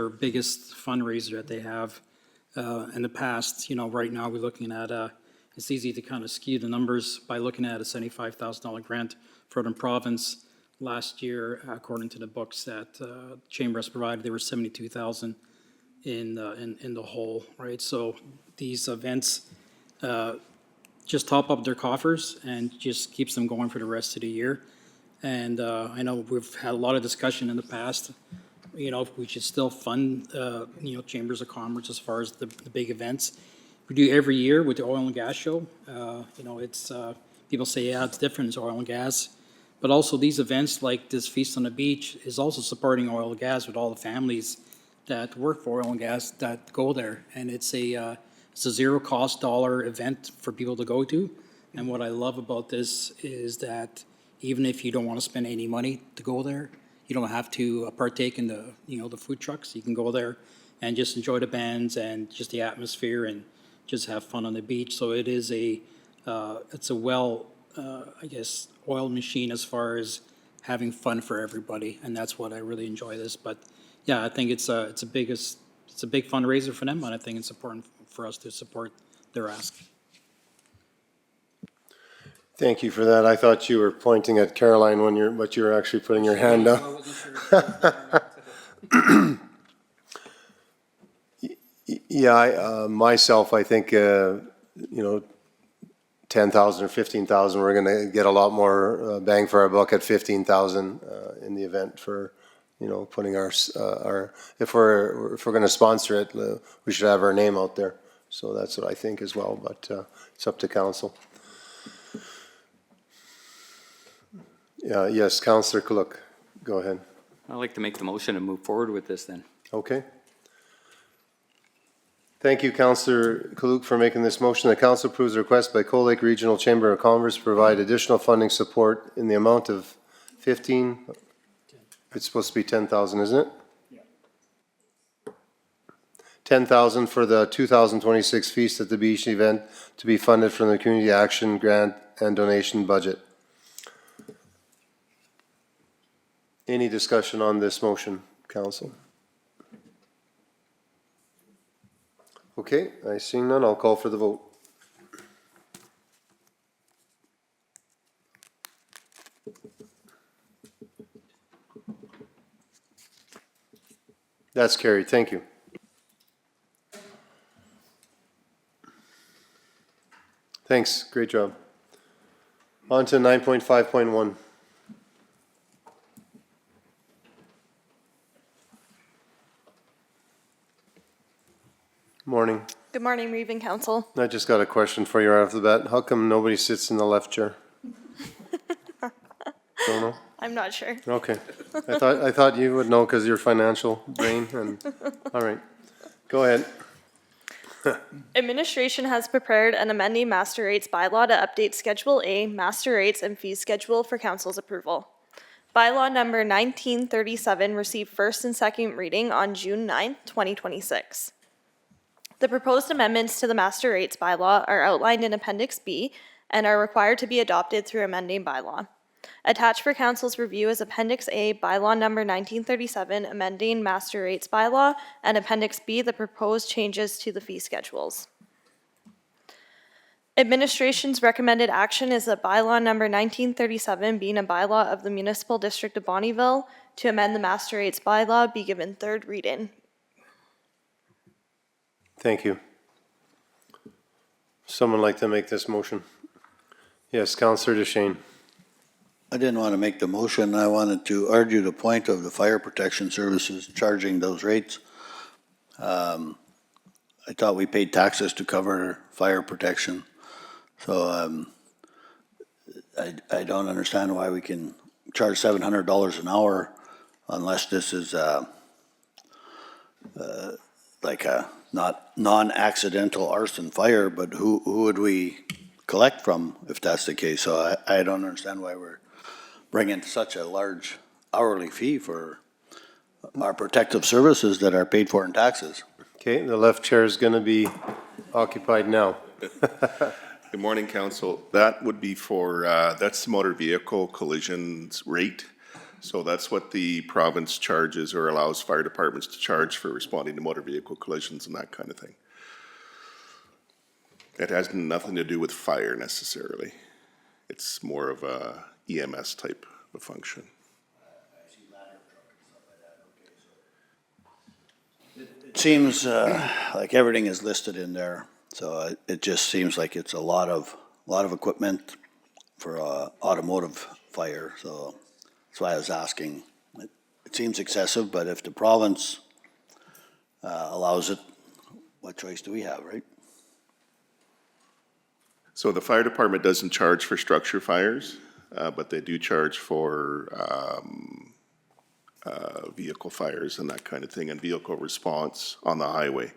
biggest fundraiser that they have. In the past, right now we're looking at it's easy to kind of skew the numbers by looking at a $75,000 grant for the province. Last year, according to the books that Chamber has provided, there were 72,000 in the whole, right? So these events just top up their coffers and just keeps them going for the rest of the year. And I know we've had a lot of discussion in the past, if we should still fund, chambers of commerce as far as the big events. We do every year with the oil and gas show. It's, people say, yeah, it's different, it's oil and gas. But also these events like this Feast on the Beach is also supporting oil and gas with all the families that work for oil and gas that go there. And it's a zero cost dollar event for people to go to. And what I love about this is that even if you don't want to spend any money to go there, you don't have to partake in the food trucks. You can go there and just enjoy the bands and just the atmosphere and just have fun on the beach. So it is it's a oil machine as far as having fun for everybody. And that's what I really enjoy this. But yeah, I think it's a big fundraiser for them, and I think it's important for us to support their ask. Thank you for that. I thought you were pointing at Caroline but you were actually putting your hand up. Yeah, myself, I think, 10,000 or 15,000, we're going to get a lot more bang for our buck at 15,000 in the event for, putting our if we're going to sponsor it, we should have our name out there. So that's what I think as well, but it's up to council. Yeah, yes, Councillor Kaluk, go ahead. I'd like to make the motion and move forward with this then. Okay. Thank you, Councillor Kaluk, for making this motion. The council approves the request by Cold Lake Regional Chamber of Commerce to provide additional funding support in the amount of 15. It's supposed to be 10,000, isn't it? Yeah. 10,000 for the 2026 Feast at the Beach event to be funded from the Community Action Grant and Donation budget. Any discussion on this motion, council? Okay, I see none. I'll call for the vote. That's carried. Thank you. Thanks. Great job. On to 9.5.1. Morning. Good morning, Reeve and Council. I just got a question for you right off the bat. How come nobody sits in the left chair? Don't know? I'm not sure. Okay. I thought you would know because you're financial brain and, all right. Go ahead. Administration has prepared an amending master rates bylaw to update Schedule A, master rates and fees schedule for council's approval. Bylaw number 1937 received first and second reading on June 9th, 2026. The proposed amendments to the master rates bylaw are outlined in Appendix B and are required to be adopted through amending bylaw. Attached for council's review is Appendix A, bylaw number 1937, amending master rates bylaw, and Appendix B, the proposed changes to the fee schedules. Administration's recommended action is that bylaw number 1937, being a bylaw of the Municipal District of Bonnyville, to amend the master rates bylaw, be given third reading. Thank you. Someone like to make this motion? Yes, Councillor DeShane. I didn't want to make the motion. I wanted to argue the point of the fire protection services charging those rates. I thought we paid taxes to cover fire protection. So I don't understand why we can charge $700 an hour unless this is like a not non-accidental arson fire, but who would we collect from if that's the case? So I don't understand why we're bringing such a large hourly fee for our protective services that are paid for in taxes. Okay, the left chair is going to be occupied now. Good morning, Council. That would be for, that's the motor vehicle collisions rate. So that's what the province charges or allows fire departments to charge for responding to motor vehicle collisions and that kind of thing. It has nothing to do with fire necessarily. It's more of a EMS type of function. It seems like everything is listed in there, so it just seems like it's a lot of equipment for automotive fire. So that's why I was asking. It seems excessive, but if the province allows it, what choice do we have, right? So the fire department doesn't charge for structure fires, but they do charge for vehicle fires and that kind of thing, and vehicle response on the highway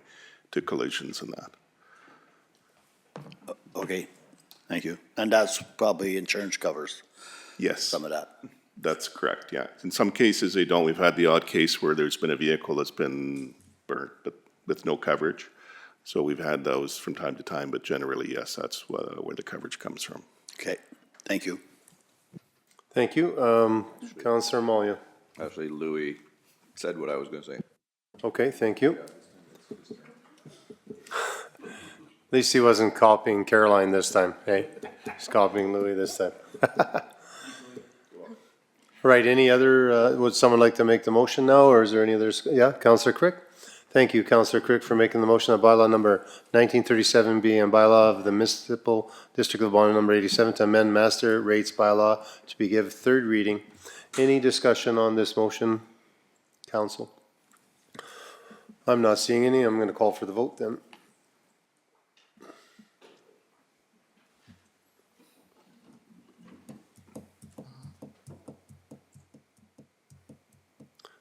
to collisions and that. Okay, thank you. And that's probably insurance covers Yes, some of that. that's correct, yeah. In some cases, they don't. We've had the odd case where there's been a vehicle that's been burnt, but with no coverage. So we've had those from time to time, but generally, yes, that's where the coverage comes from. Okay, thank you. Thank you. Councillor Malia. Actually, Louis said what I was gonna say. Okay, thank you. At least he wasn't copying Caroline this time, hey? He's copying Louis this time. Right, any other, would someone like to make the motion now, or is there any others? Yeah, Councillor Crick? Thank you, Councillor Crick, for making the motion of bylaw number 1937 being a bylaw of the Municipal District of Bonnyville number 87 to amend master rates bylaw to be given third reading. Any discussion on this motion, Council? I'm not seeing any. I'm going to call for the vote then.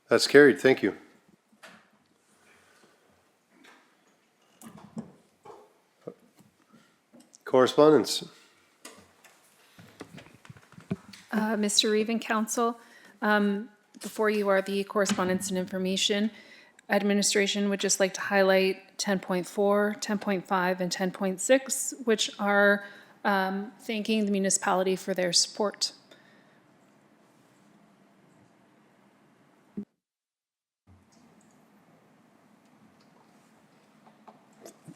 That's carried. Thank you. Correspondence. Mr. Reeve and Council, before you are the correspondence and information. Administration would just like to highlight 10.4, 10.5, and 10.6, which are thanking the municipality for their support.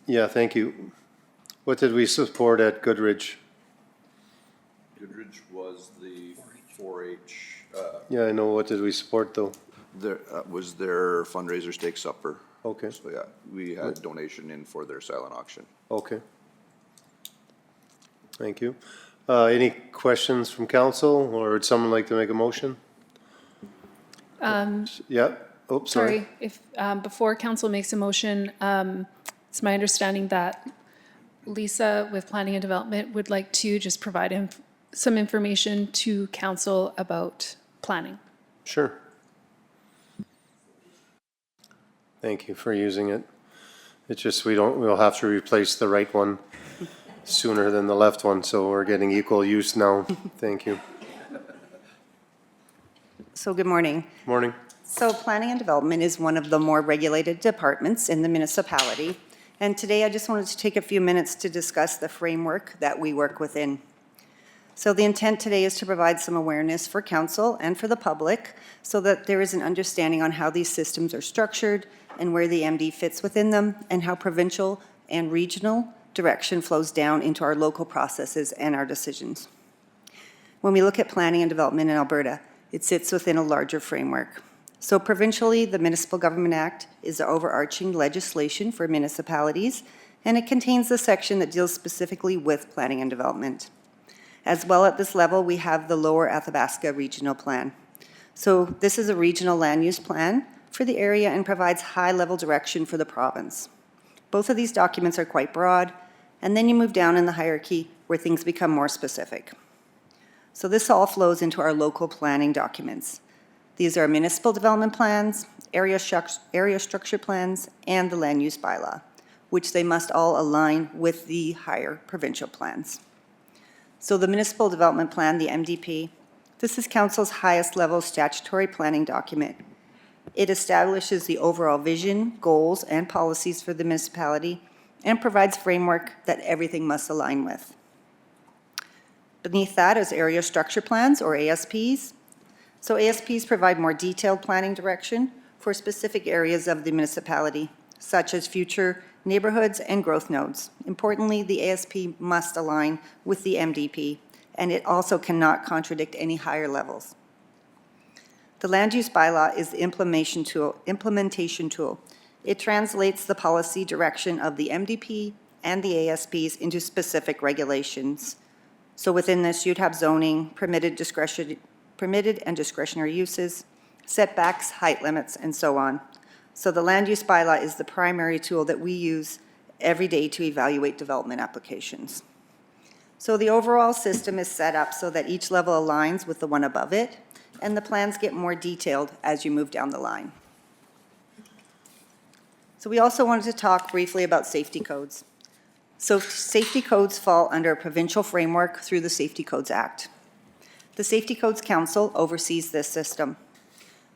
Yeah, thank you. What did we support at Goodridge? Goodrich was the 4-H, Yeah, I know. What did we support though? there, was their fundraiser steak supper. Okay, So, yeah, we had donation in for their silent auction. okay. Thank you. Any questions from council, or would someone like to make a motion? Yeah, oops, sorry. Sorry, if, before council makes a motion, it's my understanding that Lisa with Planning and Development would like to just provide some information to council about planning. Sure. Thank you for using it. It's just we'll have to replace the right one sooner than the left one, so we're getting equal use now. Thank you. So good morning. Morning. So Planning and Development is one of the more regulated departments in the municipality. And today I just wanted to take a few minutes to discuss the framework that we work within. So the intent today is to provide some awareness for council and for the public so that there is an understanding on how these systems are structured and where the MD fits within them and how provincial and regional direction flows down into our local processes and our decisions. When we look at planning and development in Alberta, it sits within a larger framework. So provincially, the Municipal Government Act is the overarching legislation for municipalities, and it contains the section that deals specifically with planning and development. As well, at this level, we have the Lower Athabasca Regional Plan. So this is a regional land use plan for the area and provides high-level direction for the province. Both of these documents are quite broad, and then you move down in the hierarchy where things become more specific. So this all flows into our local planning documents. These are municipal development plans, area structure plans, and the land use bylaw, which they must all align with the higher provincial plans. So the municipal development plan, the MDP, this is council's highest level statutory planning document. It establishes the overall vision, goals, and policies for the municipality and provides framework that everything must align with. Beneath that is area structure plans, or ASPs. So ASPs provide more detailed planning direction for specific areas of the municipality, such as future neighborhoods and growth nodes. Importantly, the ASP must align with the MDP, and it also cannot contradict any higher levels. The land use bylaw is the implementation tool. It translates the policy direction of the MDP and the ASPs into specific regulations. So within this, you'd have zoning, permitted and discretionary uses, setbacks, height limits, and so on. So the land use bylaw is the primary tool that we use every day to evaluate development applications. So the overall system is set up so that each level aligns with the one above it, and the plans get more detailed as you move down the line. So we also wanted to talk briefly about safety codes. So safety codes fall under a provincial framework through the Safety Codes Act. The Safety Codes Council oversees this system.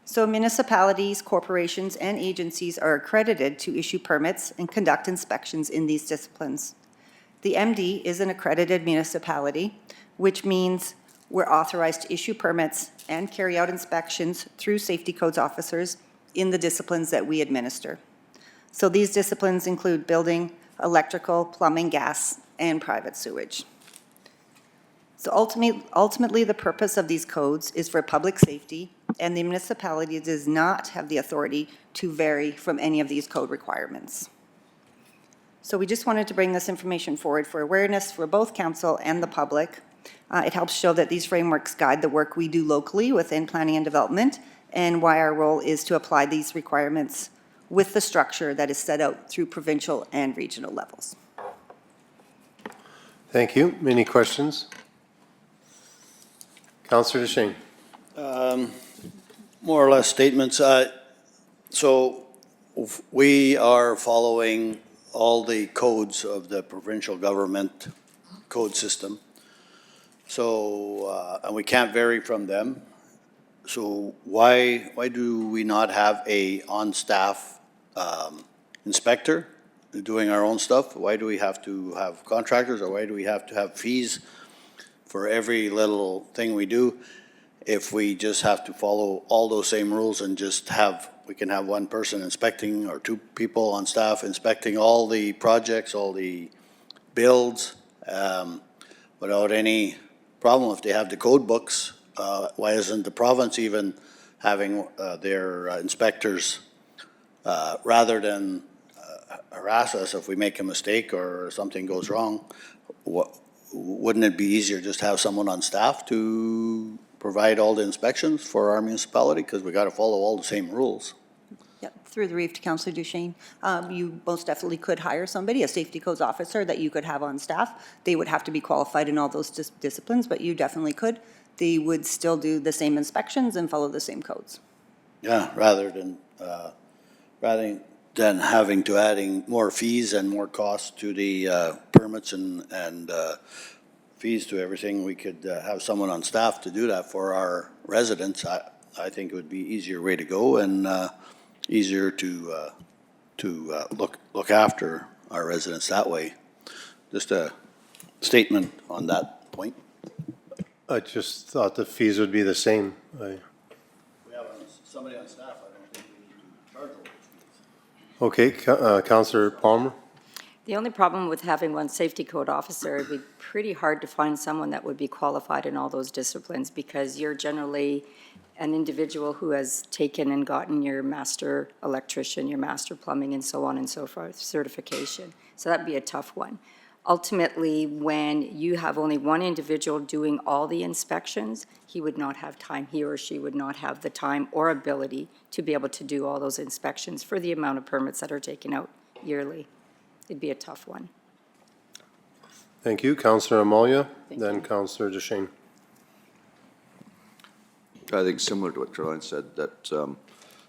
So municipalities, corporations, and agencies are accredited to issue permits and conduct inspections in these disciplines. The MD is an accredited municipality, which means we're authorized to issue permits and carry out inspections through safety codes officers in the disciplines that we administer. So these disciplines include building, electrical, plumbing, gas, and private sewage. So ultimately, the purpose of these codes is for public safety, and the municipality does not have the authority to vary from any of these code requirements. So we just wanted to bring this information forward for awareness for both council and the public. It helps show that these frameworks guide the work we do locally within planning and development, and why our role is to apply these requirements with the structure that is set out through provincial and regional levels. Thank you. Any questions? Councillor DeShane. More or less statements. So we are following all the codes of the provincial government code system. So, and we can't vary from them. So why do we not have a on-staff inspector doing our own stuff? Why do we have to have contractors, or why do we have to have fees for every little thing we do if we just have to follow all those same rules and just we can have one person inspecting or two people on staff inspecting all the projects, all the builds, without any problem if they have the code books. Why isn't the province even having their inspectors, rather than harass us if we make a mistake or something goes wrong? Wouldn't it be easier just to have someone on staff to provide all the inspections for our municipality? Because we got to follow all the same rules. Yep, through the reef to Councillor Duchesne. You most definitely could hire somebody, a safety codes officer that you could have on staff. They would have to be qualified in all those disciplines, but you definitely could. They would still do the same inspections and follow the same codes. Yeah, rather than having to adding more fees and more costs to the permits and fees to everything, we could have someone on staff to do that for our residents. I think it would be easier way to go and easier to look after our residents that way. Just a statement on that point. I just thought the fees would be the same. We have somebody on staff, I don't think we need to charge all those fees. Okay, Councillor Palmer? The only problem with having one safety code officer, it'd be pretty hard to find someone that would be qualified in all those disciplines, because you're generally an individual who has taken and gotten your master electrician, your master plumbing, and so on and so forth certification. So that'd be a tough one. Ultimately, when you have only one individual doing all the inspections, he would not have time, he or she would not have the time or ability to be able to do all those inspections for the amount of permits that are taken out yearly. It'd be a tough one. Thank you. Councillor Amalia, then Councillor Duchesne. I think similar to what Caroline said, that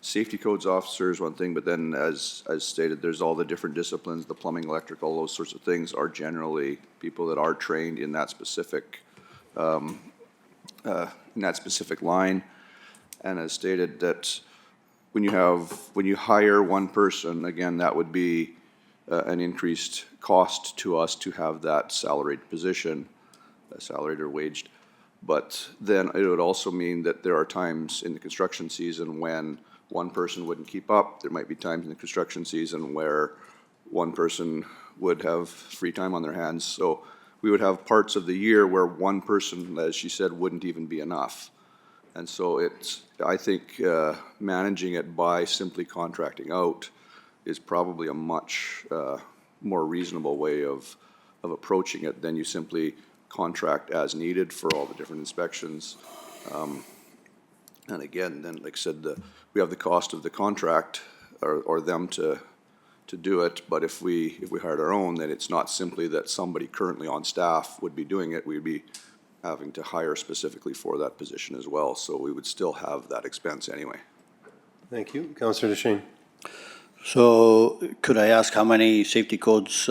safety codes officer is one thing, but then as stated, there's all the different disciplines, the plumbing, electrical, those sorts of things are generally people that are trained in that specific line. And as stated, that when you hire one person, again, that would be an increased cost to us to have that salaried position, salaried or waged. But then it would also mean that there are times in the construction season when one person wouldn't keep up. There might be times in the construction season where one person would have free time on their hands. So we would have parts of the year where one person, as she said, wouldn't even be enough. And so I think managing it by simply contracting out is probably a much more reasonable way of approaching it than you simply contract as needed for all the different inspections. And again, then like I said, we have the cost of the contract or them to do it, but if we hired our own, then it's not simply that somebody currently on staff would be doing it, we'd be having to hire specifically for that position as well, so we would still have that expense anyway. Thank you. Councillor Duchesne. So could I ask how many safety codes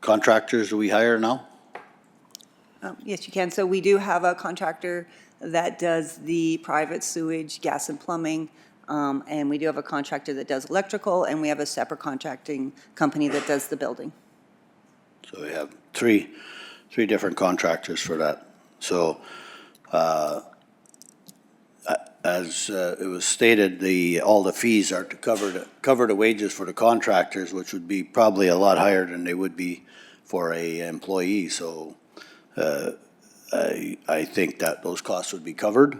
contractors do we hire now? Yes, you can. So we do have a contractor that does the private sewage, gas and plumbing, and we do have a contractor that does electrical, and we have a separate contracting company that does the building. So we have three different contractors for that. So as it was stated, all the fees are to cover the wages for the contractors, which would be probably a lot higher than they would be for a employee. So I think that those costs would be covered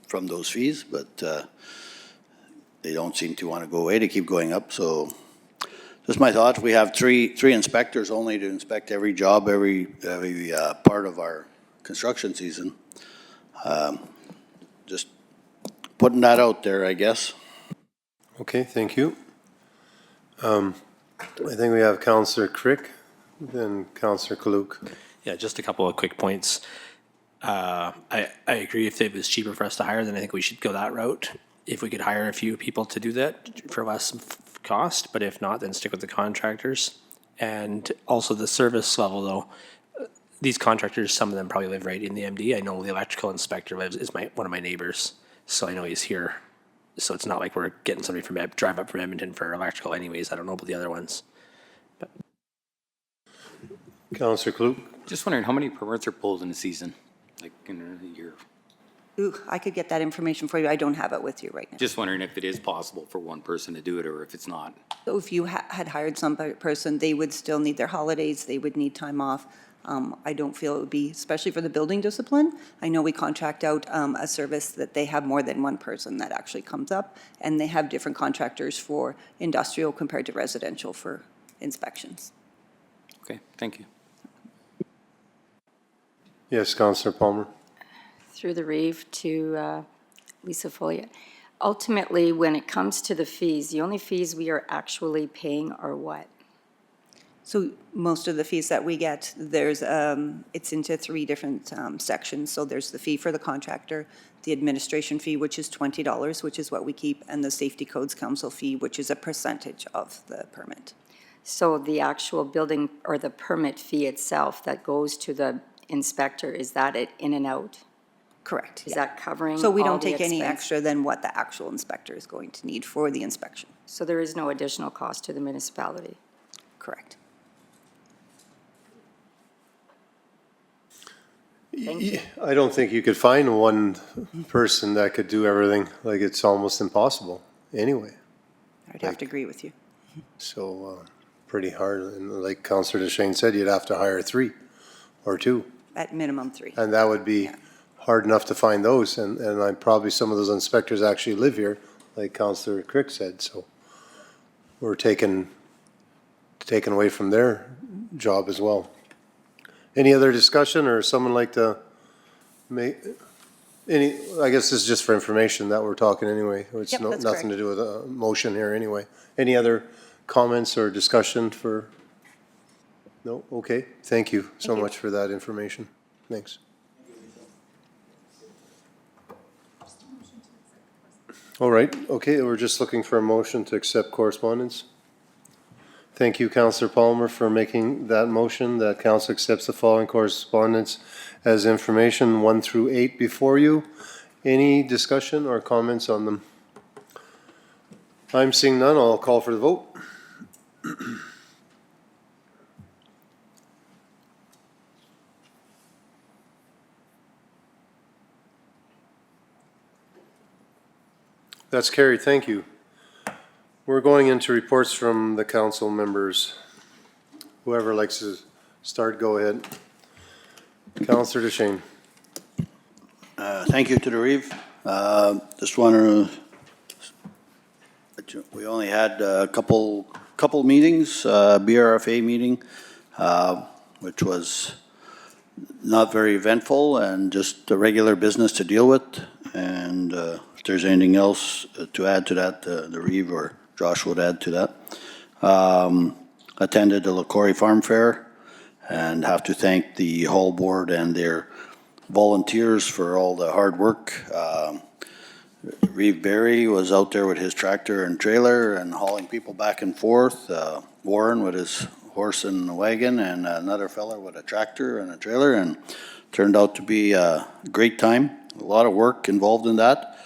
from those fees, but they don't seem to want to go away. They keep going up. So just my thoughts. We have three inspectors only to inspect every job, every part of our construction season. Just putting that out there, I guess. Okay, thank you. I think we have Councillor Crick, then Councillor Kaluk. Yeah, just a couple of quick points. I agree, if it was cheaper for us to hire, then I think we should go that route. If we could hire a few people to do that for less cost, but if not, then stick with the contractors. And also the service level, though, these contractors, some of them probably live right in the MD. I know the electrical inspector is one of my neighbors, so I know he's here. So it's not like we're getting somebody from drive up from Edmonton for electrical anyways. I don't know about the other ones. But. Councillor Kaluk. Just wondering how many permits are pulled in a season, like in a year? Ooh, I could get that information for you. I don't have it with you right now. Just wondering if it is possible for one person to do it or if it's not. So if you had hired some person, they would still need their holidays, they would need time off. I don't feel it would be, especially for the building discipline. I know we contract out a service that they have more than one person that actually comes up, and they have different contractors for industrial compared to residential for inspections. Okay, thank you. Yes, Councillor Palmer. Through the Reeve to Lisa Folliot. Ultimately, when it comes to the fees, the only fees we are actually paying are what? So most of the fees that we get, there's, it's into 3 different sections. So there's the fee for the contractor, the administration fee, which is $20, which is what we keep, and the Safety Codes Council fee, which is a percentage of the permit. So the actual building or the permit fee itself that goes to the inspector, is that it in and out? Correct. Is that covering So we all don't the take any expense? extra than what the actual inspector is going to need for the inspection. So there is no additional cost to the municipality? Correct. Thank you. I don't think you could find one person that could do everything. Like, it's almost impossible anyway. I'd have to agree with you. So, pretty hard. And like Councillor DeShane said, you'd have to hire 3 or 2. At minimum 3. And that would be hard enough to find those. And I probably some of those inspectors actually live here, like Councillor Crick said. So we're taken away from their job as well. Any other discussion, or someone like to make any, I guess this is just for information that we're talking anyway. It's Yep, that's nothing correct. to do with a motion here anyway. Any other comments or discussion for? No? Okay. Thank you so much for that information. Thanks. All right. Okay, we're just looking for a motion to accept correspondence. Thank you, Councillor Palmer, for making that motion, that council accepts the following correspondence as information 1 through 8 before you. Any discussion or comments on them? I'm seeing none. I'll call for the vote. That's carried. Thank you. We're going into reports from the council members. Whoever likes to start, go ahead. Councillor DeShane. Thank you to the Reeve. Just want to, we only had a couple meetings, BRFA meeting, which was not very eventful and just a regular business to deal with. And if there's anything else to add to that, the Reeve or Josh would add to that. Attended the LaCorey Farm Fair and have to thank the Hall Board and their volunteers for all the hard work. Reeve Berry was out there with his tractor and trailer and hauling people back and forth. Warren with his horse and wagon, and another fella with a tractor and a trailer, and turned out to be a great time. A lot of work involved in that.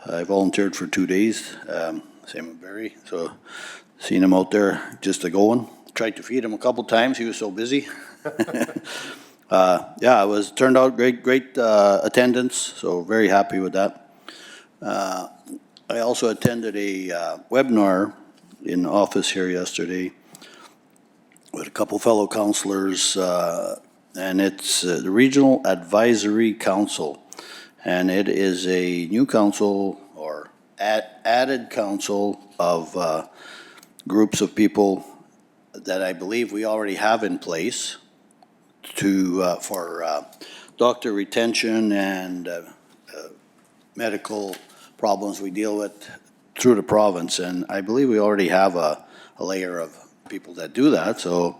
I volunteered for 2 days, same with Barry, so seen him out there just a-going. Tried to feed him a couple times, he was so busy. Yeah, it turned out great attendance, so very happy with that. I also attended a webinar in office here yesterday with a couple fellow councilors, and it's the Regional Advisory Council. And it is a new council or added council of groups of people that I believe we already have in place for doctor retention and medical problems we deal with through the province. And I believe we already have a layer of people that do that. So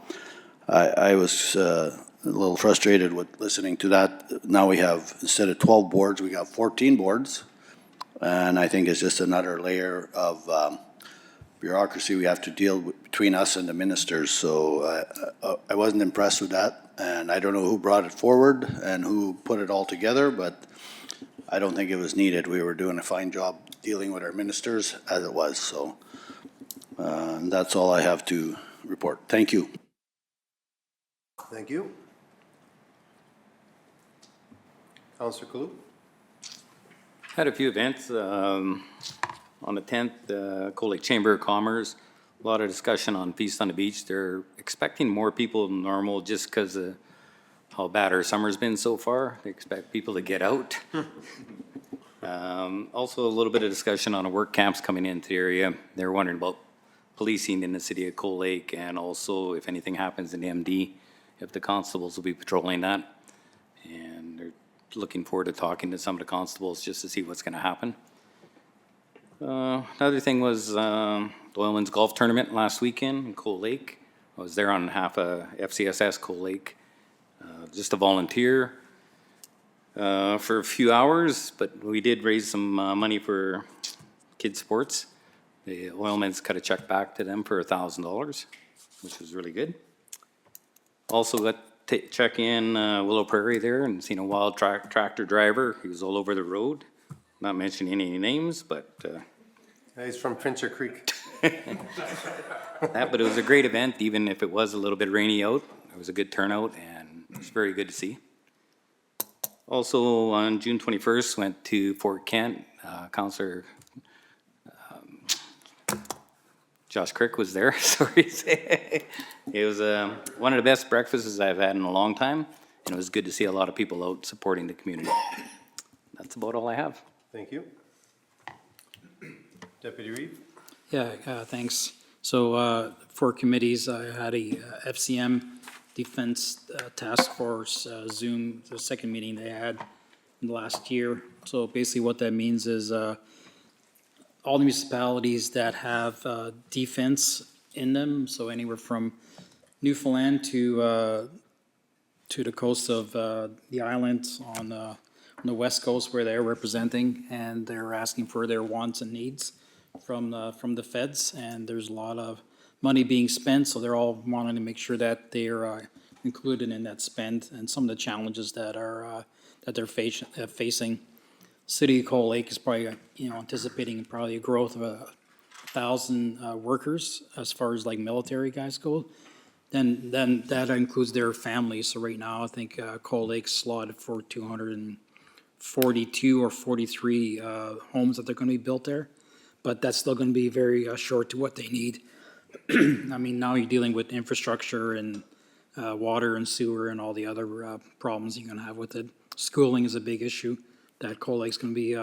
I was a little frustrated with listening to that. Now we have, instead of 12 boards, we got 14 boards. And I think it's just another layer of bureaucracy we have to deal with between us and the ministers. So I wasn't impressed with that. And I don't know who brought it forward and who put it all together, but I don't think it was needed. We were doing a fine job dealing with our ministers as it was. So that's all I have to report. Thank you. Thank you. Councillor Kalu. Had a few events. On the 10th, Cold Lake Chamber of Commerce, a lot of discussion on Feast on the Beach. They're expecting more people than normal just because of how bad our summer's been so far. They expect people to get out. Also, a little bit of discussion on the work camps coming into the area. They're wondering about policing in the city of Cold Lake, and also if anything happens in MD, if the constables will be patrolling that. And they're looking forward to talking to some of the constables just to see what's going to happen. Another thing was Doyleman's golf tournament last weekend in Cold Lake. I was there on behalf of FCSS Cold Lake, just a volunteer for a few hours, but we did raise some money for kids' sports. The Oilman's cut a check back to them for $1,000, which was really good. Also got to check in Willow Prairie there and seen a wild tractor driver. He was all over the road. Not mentioning any names, but He's from Pincher Creek. but it was a great event, even if it was a little bit rainy out. It was a good turnout, and it was very good to see. Also, on June 21st, went to Fort Kent. Councillor Josh Crick was there. Sorry. It was one of the best breakfasts I've had in a long time, and it was good to see a lot of people out supporting the community. That's about all I have. Thank you. Deputy Reeve? Yeah, thanks. So for committees, I had a FCM Defense Task Force Zoom, the second meeting they had in the last year. So basically what that means is all the municipalities that have defense in them, so anywhere from Newfoundland to the coast of the islands on the west coast where they're representing, and they're asking for their wants and needs from the feds, and there's a lot of money being spent, so they're all wanting to make sure that they're included in that spend, and some of the challenges that are that they're facing. City of Cold Lake is probably anticipating probably a growth of 1,000 workers as far as like military guys go. Then that includes their families. So right now I think Cold Lake's slotted for 242 or 43 homes that they're going to be built there. But that's still going to be very short to what they need. I mean, now you're dealing with infrastructure and water and sewer and all the other problems you're going to have with it. Schooling is a big issue that Cold Lake's going to be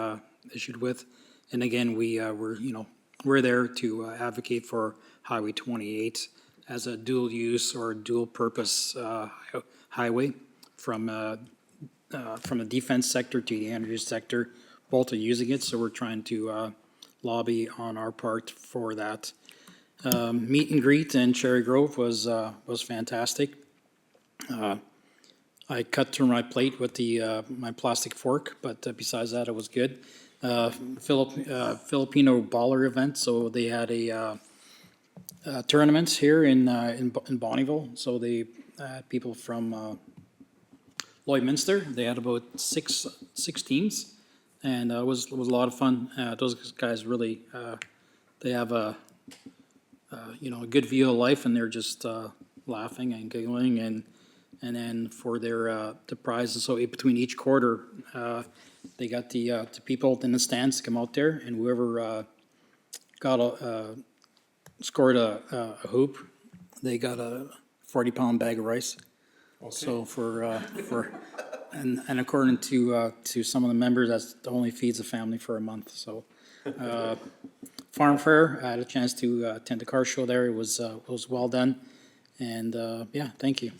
issued with. And again, we're there to advocate for Highway 28 as a dual use or dual purpose highway from the defense sector to the energy sector. Both are using it, so we're trying to lobby on our part for that. Meet and greet in Cherry Grove was fantastic. I cut through my plate with my plastic fork, but besides that, it was good. Filipino baller event, so they had a tournament here in Bonnyville. So they had people from Lloydminster. They had about six teams, and it was a lot of fun. Those guys really they have a good view of life, and they're just laughing and giggling, and then for their the prizes. So between each quarter, they got the people in the stands to come out there, and whoever scored a hoop, they got a 40-pound bag of rice. Okay. So and according to some of the members, that only feeds a family for a month. So farm fair, I had a chance to attend the car show there. It was well done, and yeah, thank you.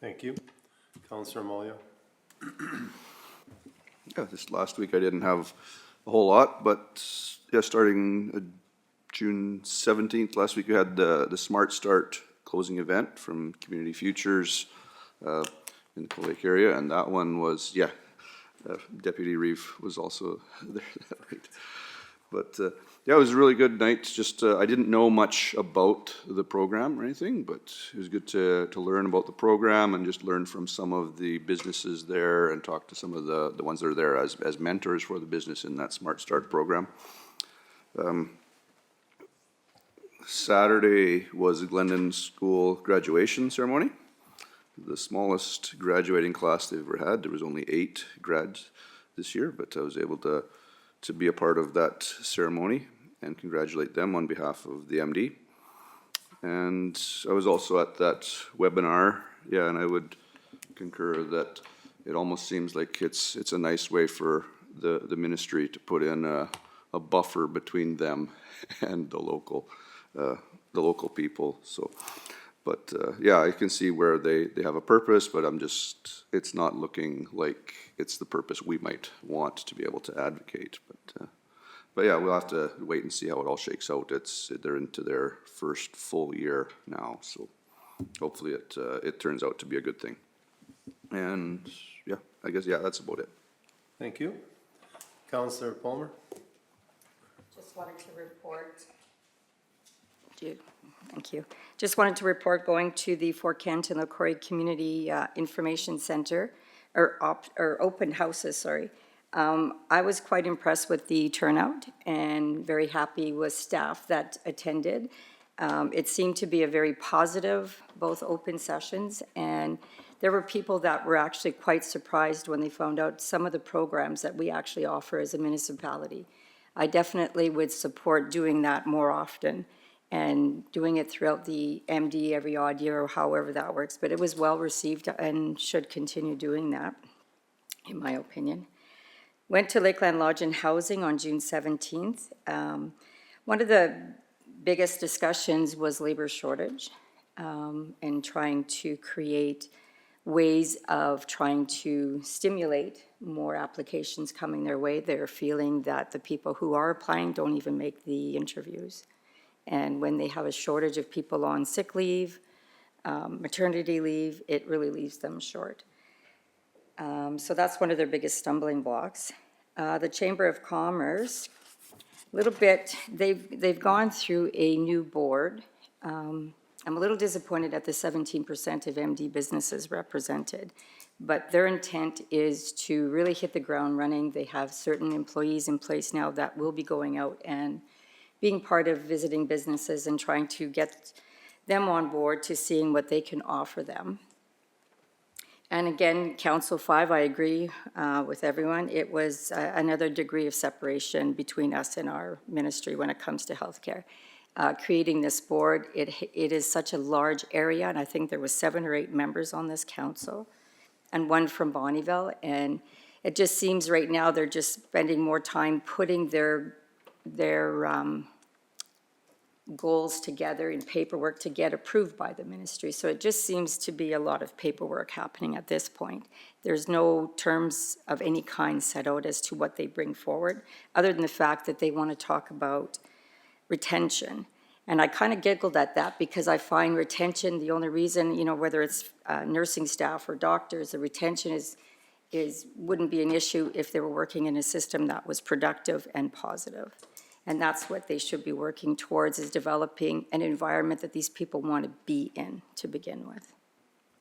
Thank you. Councillor Malio. Yeah, this last week I didn't have a whole lot, but yeah, starting June 17th, last week we had the Smart Start closing event from Community Futures in the Cold Lake area, and that one was, yeah, Deputy Reeve was also there that night. But yeah, it was a really good night. Just I didn't know much about the program or anything, but it was good to learn about the program and just learn from some of the businesses there and talk to some of the ones that are there as mentors for the business in that Smart Start program. Saturday was the Glendon School graduation ceremony. The smallest graduating class they've ever had. There was only 8 grads this year, but I was able to be a part of that ceremony and congratulate them on behalf of the MD. And I was also at that webinar, yeah, and I would concur that it almost seems like it's a nice way for the ministry to put in a buffer between them and the local people, so. But, yeah, I can see where they have a purpose, but it's not looking like it's the purpose we might want to be able to advocate, but yeah, we'll have to wait and see how it all shakes out. They're into their first full year now, so hopefully it turns out to be a good thing. And, yeah, I guess, yeah, that's about it. Thank you. Counselor Palmer? Just wanted to report. Thank you. Just wanted to report going to the Fort Kent and LaCroix Community Information Center, or open houses, sorry. I was quite impressed with the turnout and very happy with staff that attended. It seemed to be a very positive, both open sessions, and there were people that were actually quite surprised when they found out some of the programs that we actually offer as a municipality. I definitely would support doing that more often and doing it throughout the MD every odd year or however that works, but it was well received and should continue doing that, in my opinion. Went to Lakeland Lodge and Housing on June 17th. One of the biggest discussions was labor shortage and trying to create ways of trying to stimulate more applications coming their way. They're feeling that the people who are applying don't even make the interviews. And when they have a shortage of people on sick leave, maternity leave, it really leaves them short. So that's one of their biggest stumbling blocks. The Chamber of Commerce, a little bit, they've gone through a new board. I'm a little disappointed at the 17% of MD businesses represented, but their intent is to really hit the ground running. They have certain employees in place now that will be going out and being part of visiting businesses and trying to get them on board to seeing what they can offer them. And again, Council 5, I agree with everyone. It was another degree of separation between us and our ministry when it comes to healthcare. Creating this board, it is such a large area, and I think there was 7 or 8 members on this council, and one from Bonnyville, and it just seems right now they're just spending more time putting their goals together in paperwork to get approved by the ministry. So it just seems to be a lot of paperwork happening at this point. There's no terms of any kind set out as to what they bring forward, other than the fact that they want to talk about retention. And I kind of giggled at that because I find retention, the only reason, whether it's nursing staff or doctors, the retention wouldn't be an issue if they were working in a system that was productive and positive. And that's what they should be working towards, is developing an environment that these people want to be in to begin with.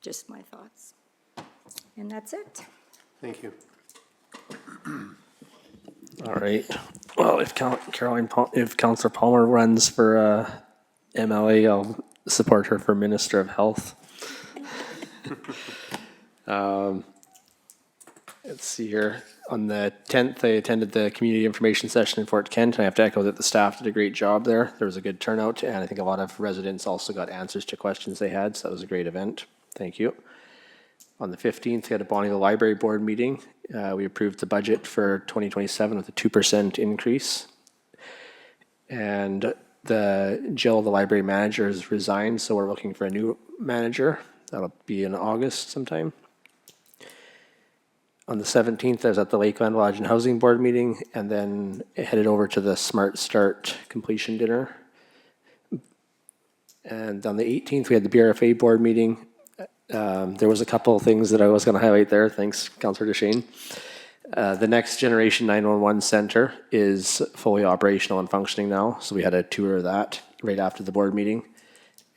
Just my thoughts. And that's it. Thank you. All right. Well, if Councillor Palmer runs for MLA, I'll support her for Minister of Health. Let's see here. On the 10th, I attended the community information session in Fort Kent, and I have to echo that the staff did a great job there. There was a good turnout, and I think a lot of residents also got answers to questions they had, so that was a great event. Thank you. On the 15th, we had a Bonnyville Library Board meeting. We approved the budget for 2027 with a 2% increase. And Jill, the library manager, has resigned, so we're looking for a new manager. That'll be in August sometime. On the 17th, I was at the Lakeland Lodge and Housing Board meeting, and then headed over to the Smart Start completion dinner. And on the 18th, we had the BRFA board meeting. There was a couple of things that I was going to highlight there. Thanks, Councillor DeShane. The Next Generation 911 Center is fully operational and functioning now, so we had a tour of that right after the board meeting.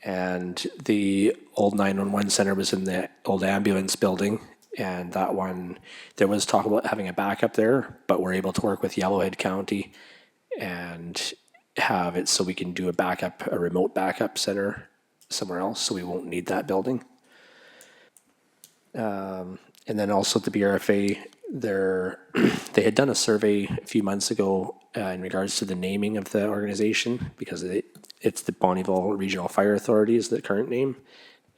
And the old 911 center was in the old ambulance building, and that one, there was talk about having a backup there, but we're able to work with Yellowhead County and have it so we can do a remote backup center somewhere else, so we won't need that building. And then also the BRFA, they had done a survey a few months ago in regards to the naming of the organization, because it's the Bonnyville Regional Fire Authority is the current name,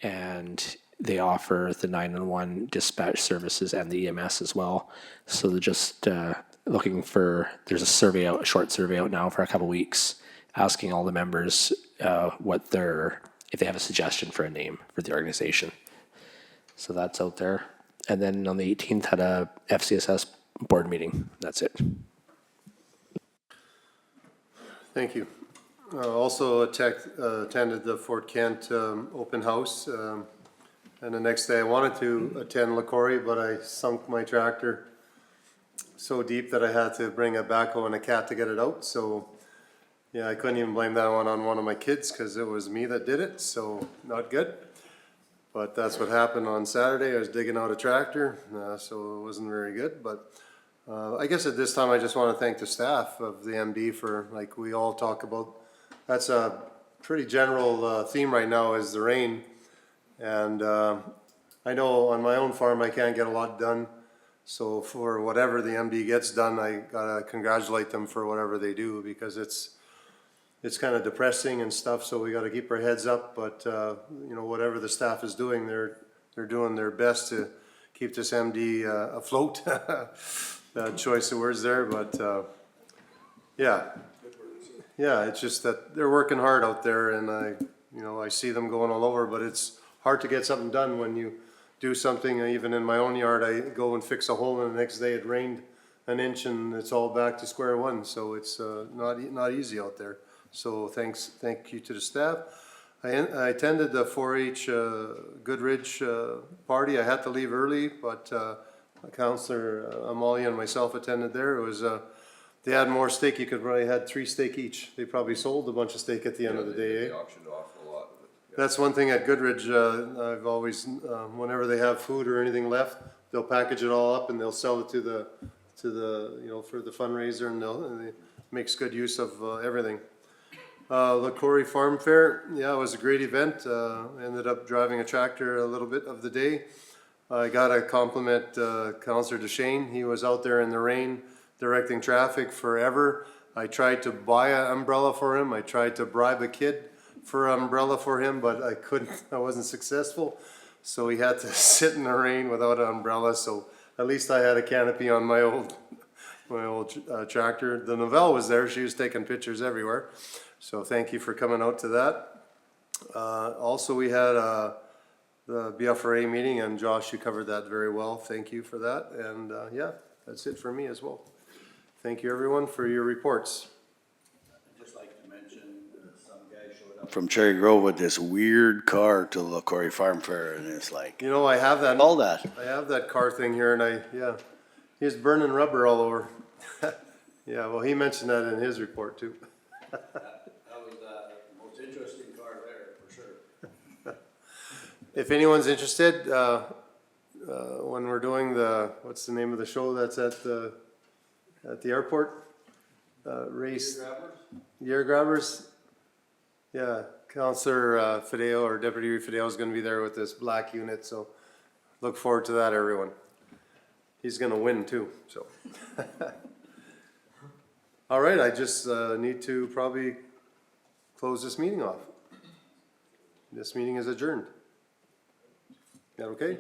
and they offer the 911 dispatch services and the EMS as well. So they're just looking for, there's a survey out, a short survey out now for a couple weeks, asking all the members if they have a suggestion for a name for the organization. So that's out there. And then on the 18th, had a FCSS board meeting. That's it. Thank you. Also attended the Fort Kent open house. And the next day I wanted to attend LaCorey, but I sunk my tractor so deep that I had to bring a backhoe and a cat to get it out. So yeah, I couldn't even blame that one on one of my kids because it was me that did it, so not good. But that's what happened on Saturday. I was digging out a tractor, so it wasn't very good. But I guess at this time I just want to thank the staff of the MD for, like we all talk about, that's a pretty general theme right now is the rain. And I know on my own farm I can't get a lot done. So for whatever the MD gets done, I gotta congratulate them for whatever they do because it's kind of depressing and stuff. So we gotta keep our heads up. But you know, whatever the staff is doing, they're doing their best to keep this MD afloat. Bad choice of words there, but yeah, it's just that they're working hard out there, and I see them going all over. But it's hard to get something done when you do something. Even in my own yard, I go and fix a hole, and the next day it rained an inch, and it's all back to square one. So it's not easy out there. So thank you to the staff. I attended the 4-H Goodridge party. I had to leave early, but Councillor Amalia and myself attended there. It was they had more steak. You could probably had 3 steak each. They probably sold a bunch of steak at the end of the day. They auctioned off a lot of it. Yeah. That's one thing at Goodridge. I've always, whenever they have food or anything left, they'll package it all up and they'll sell it to the for the fundraiser, and they makes good use of everything. LaCorey Farm Fair, yeah, it was a great event. Ended up driving a tractor a little bit of the day. I got to compliment Councillor Duchesne. He was out there in the rain directing traffic forever. I tried to buy an umbrella for him. I tried to bribe a kid for an umbrella for him, but I couldn't. I wasn't successful. So he had to sit in the rain without an umbrella. So at least I had a canopy on my old tractor. The Novelle was there. She was taking pictures everywhere. So thank you for coming out to that. Also, we had the BFRA meeting, and Josh, you covered that very well. Thank you for that. And yeah, that's it for me as well. Thank you, everyone, for your reports. I'd just like to mention some guy showed up from Cherry Grove with this weird car to the LaCorey Farm Fair, and it's like, You know, I have that. all that. I have that car thing here, and he's burning rubber all over. Yeah, well, he mentioned that in his report too. That was the most interesting car there, for sure. If anyone's interested, when we're doing what's the name of the show that's at the airport? Race. Year Grabbers? Yeah, Councillor Fideo or Deputy Fideo is gonna be there with this black unit, so look forward to that, everyone. He's gonna win too, so. All right, I just need to probably close this meeting off. This meeting is adjourned. Is that okay?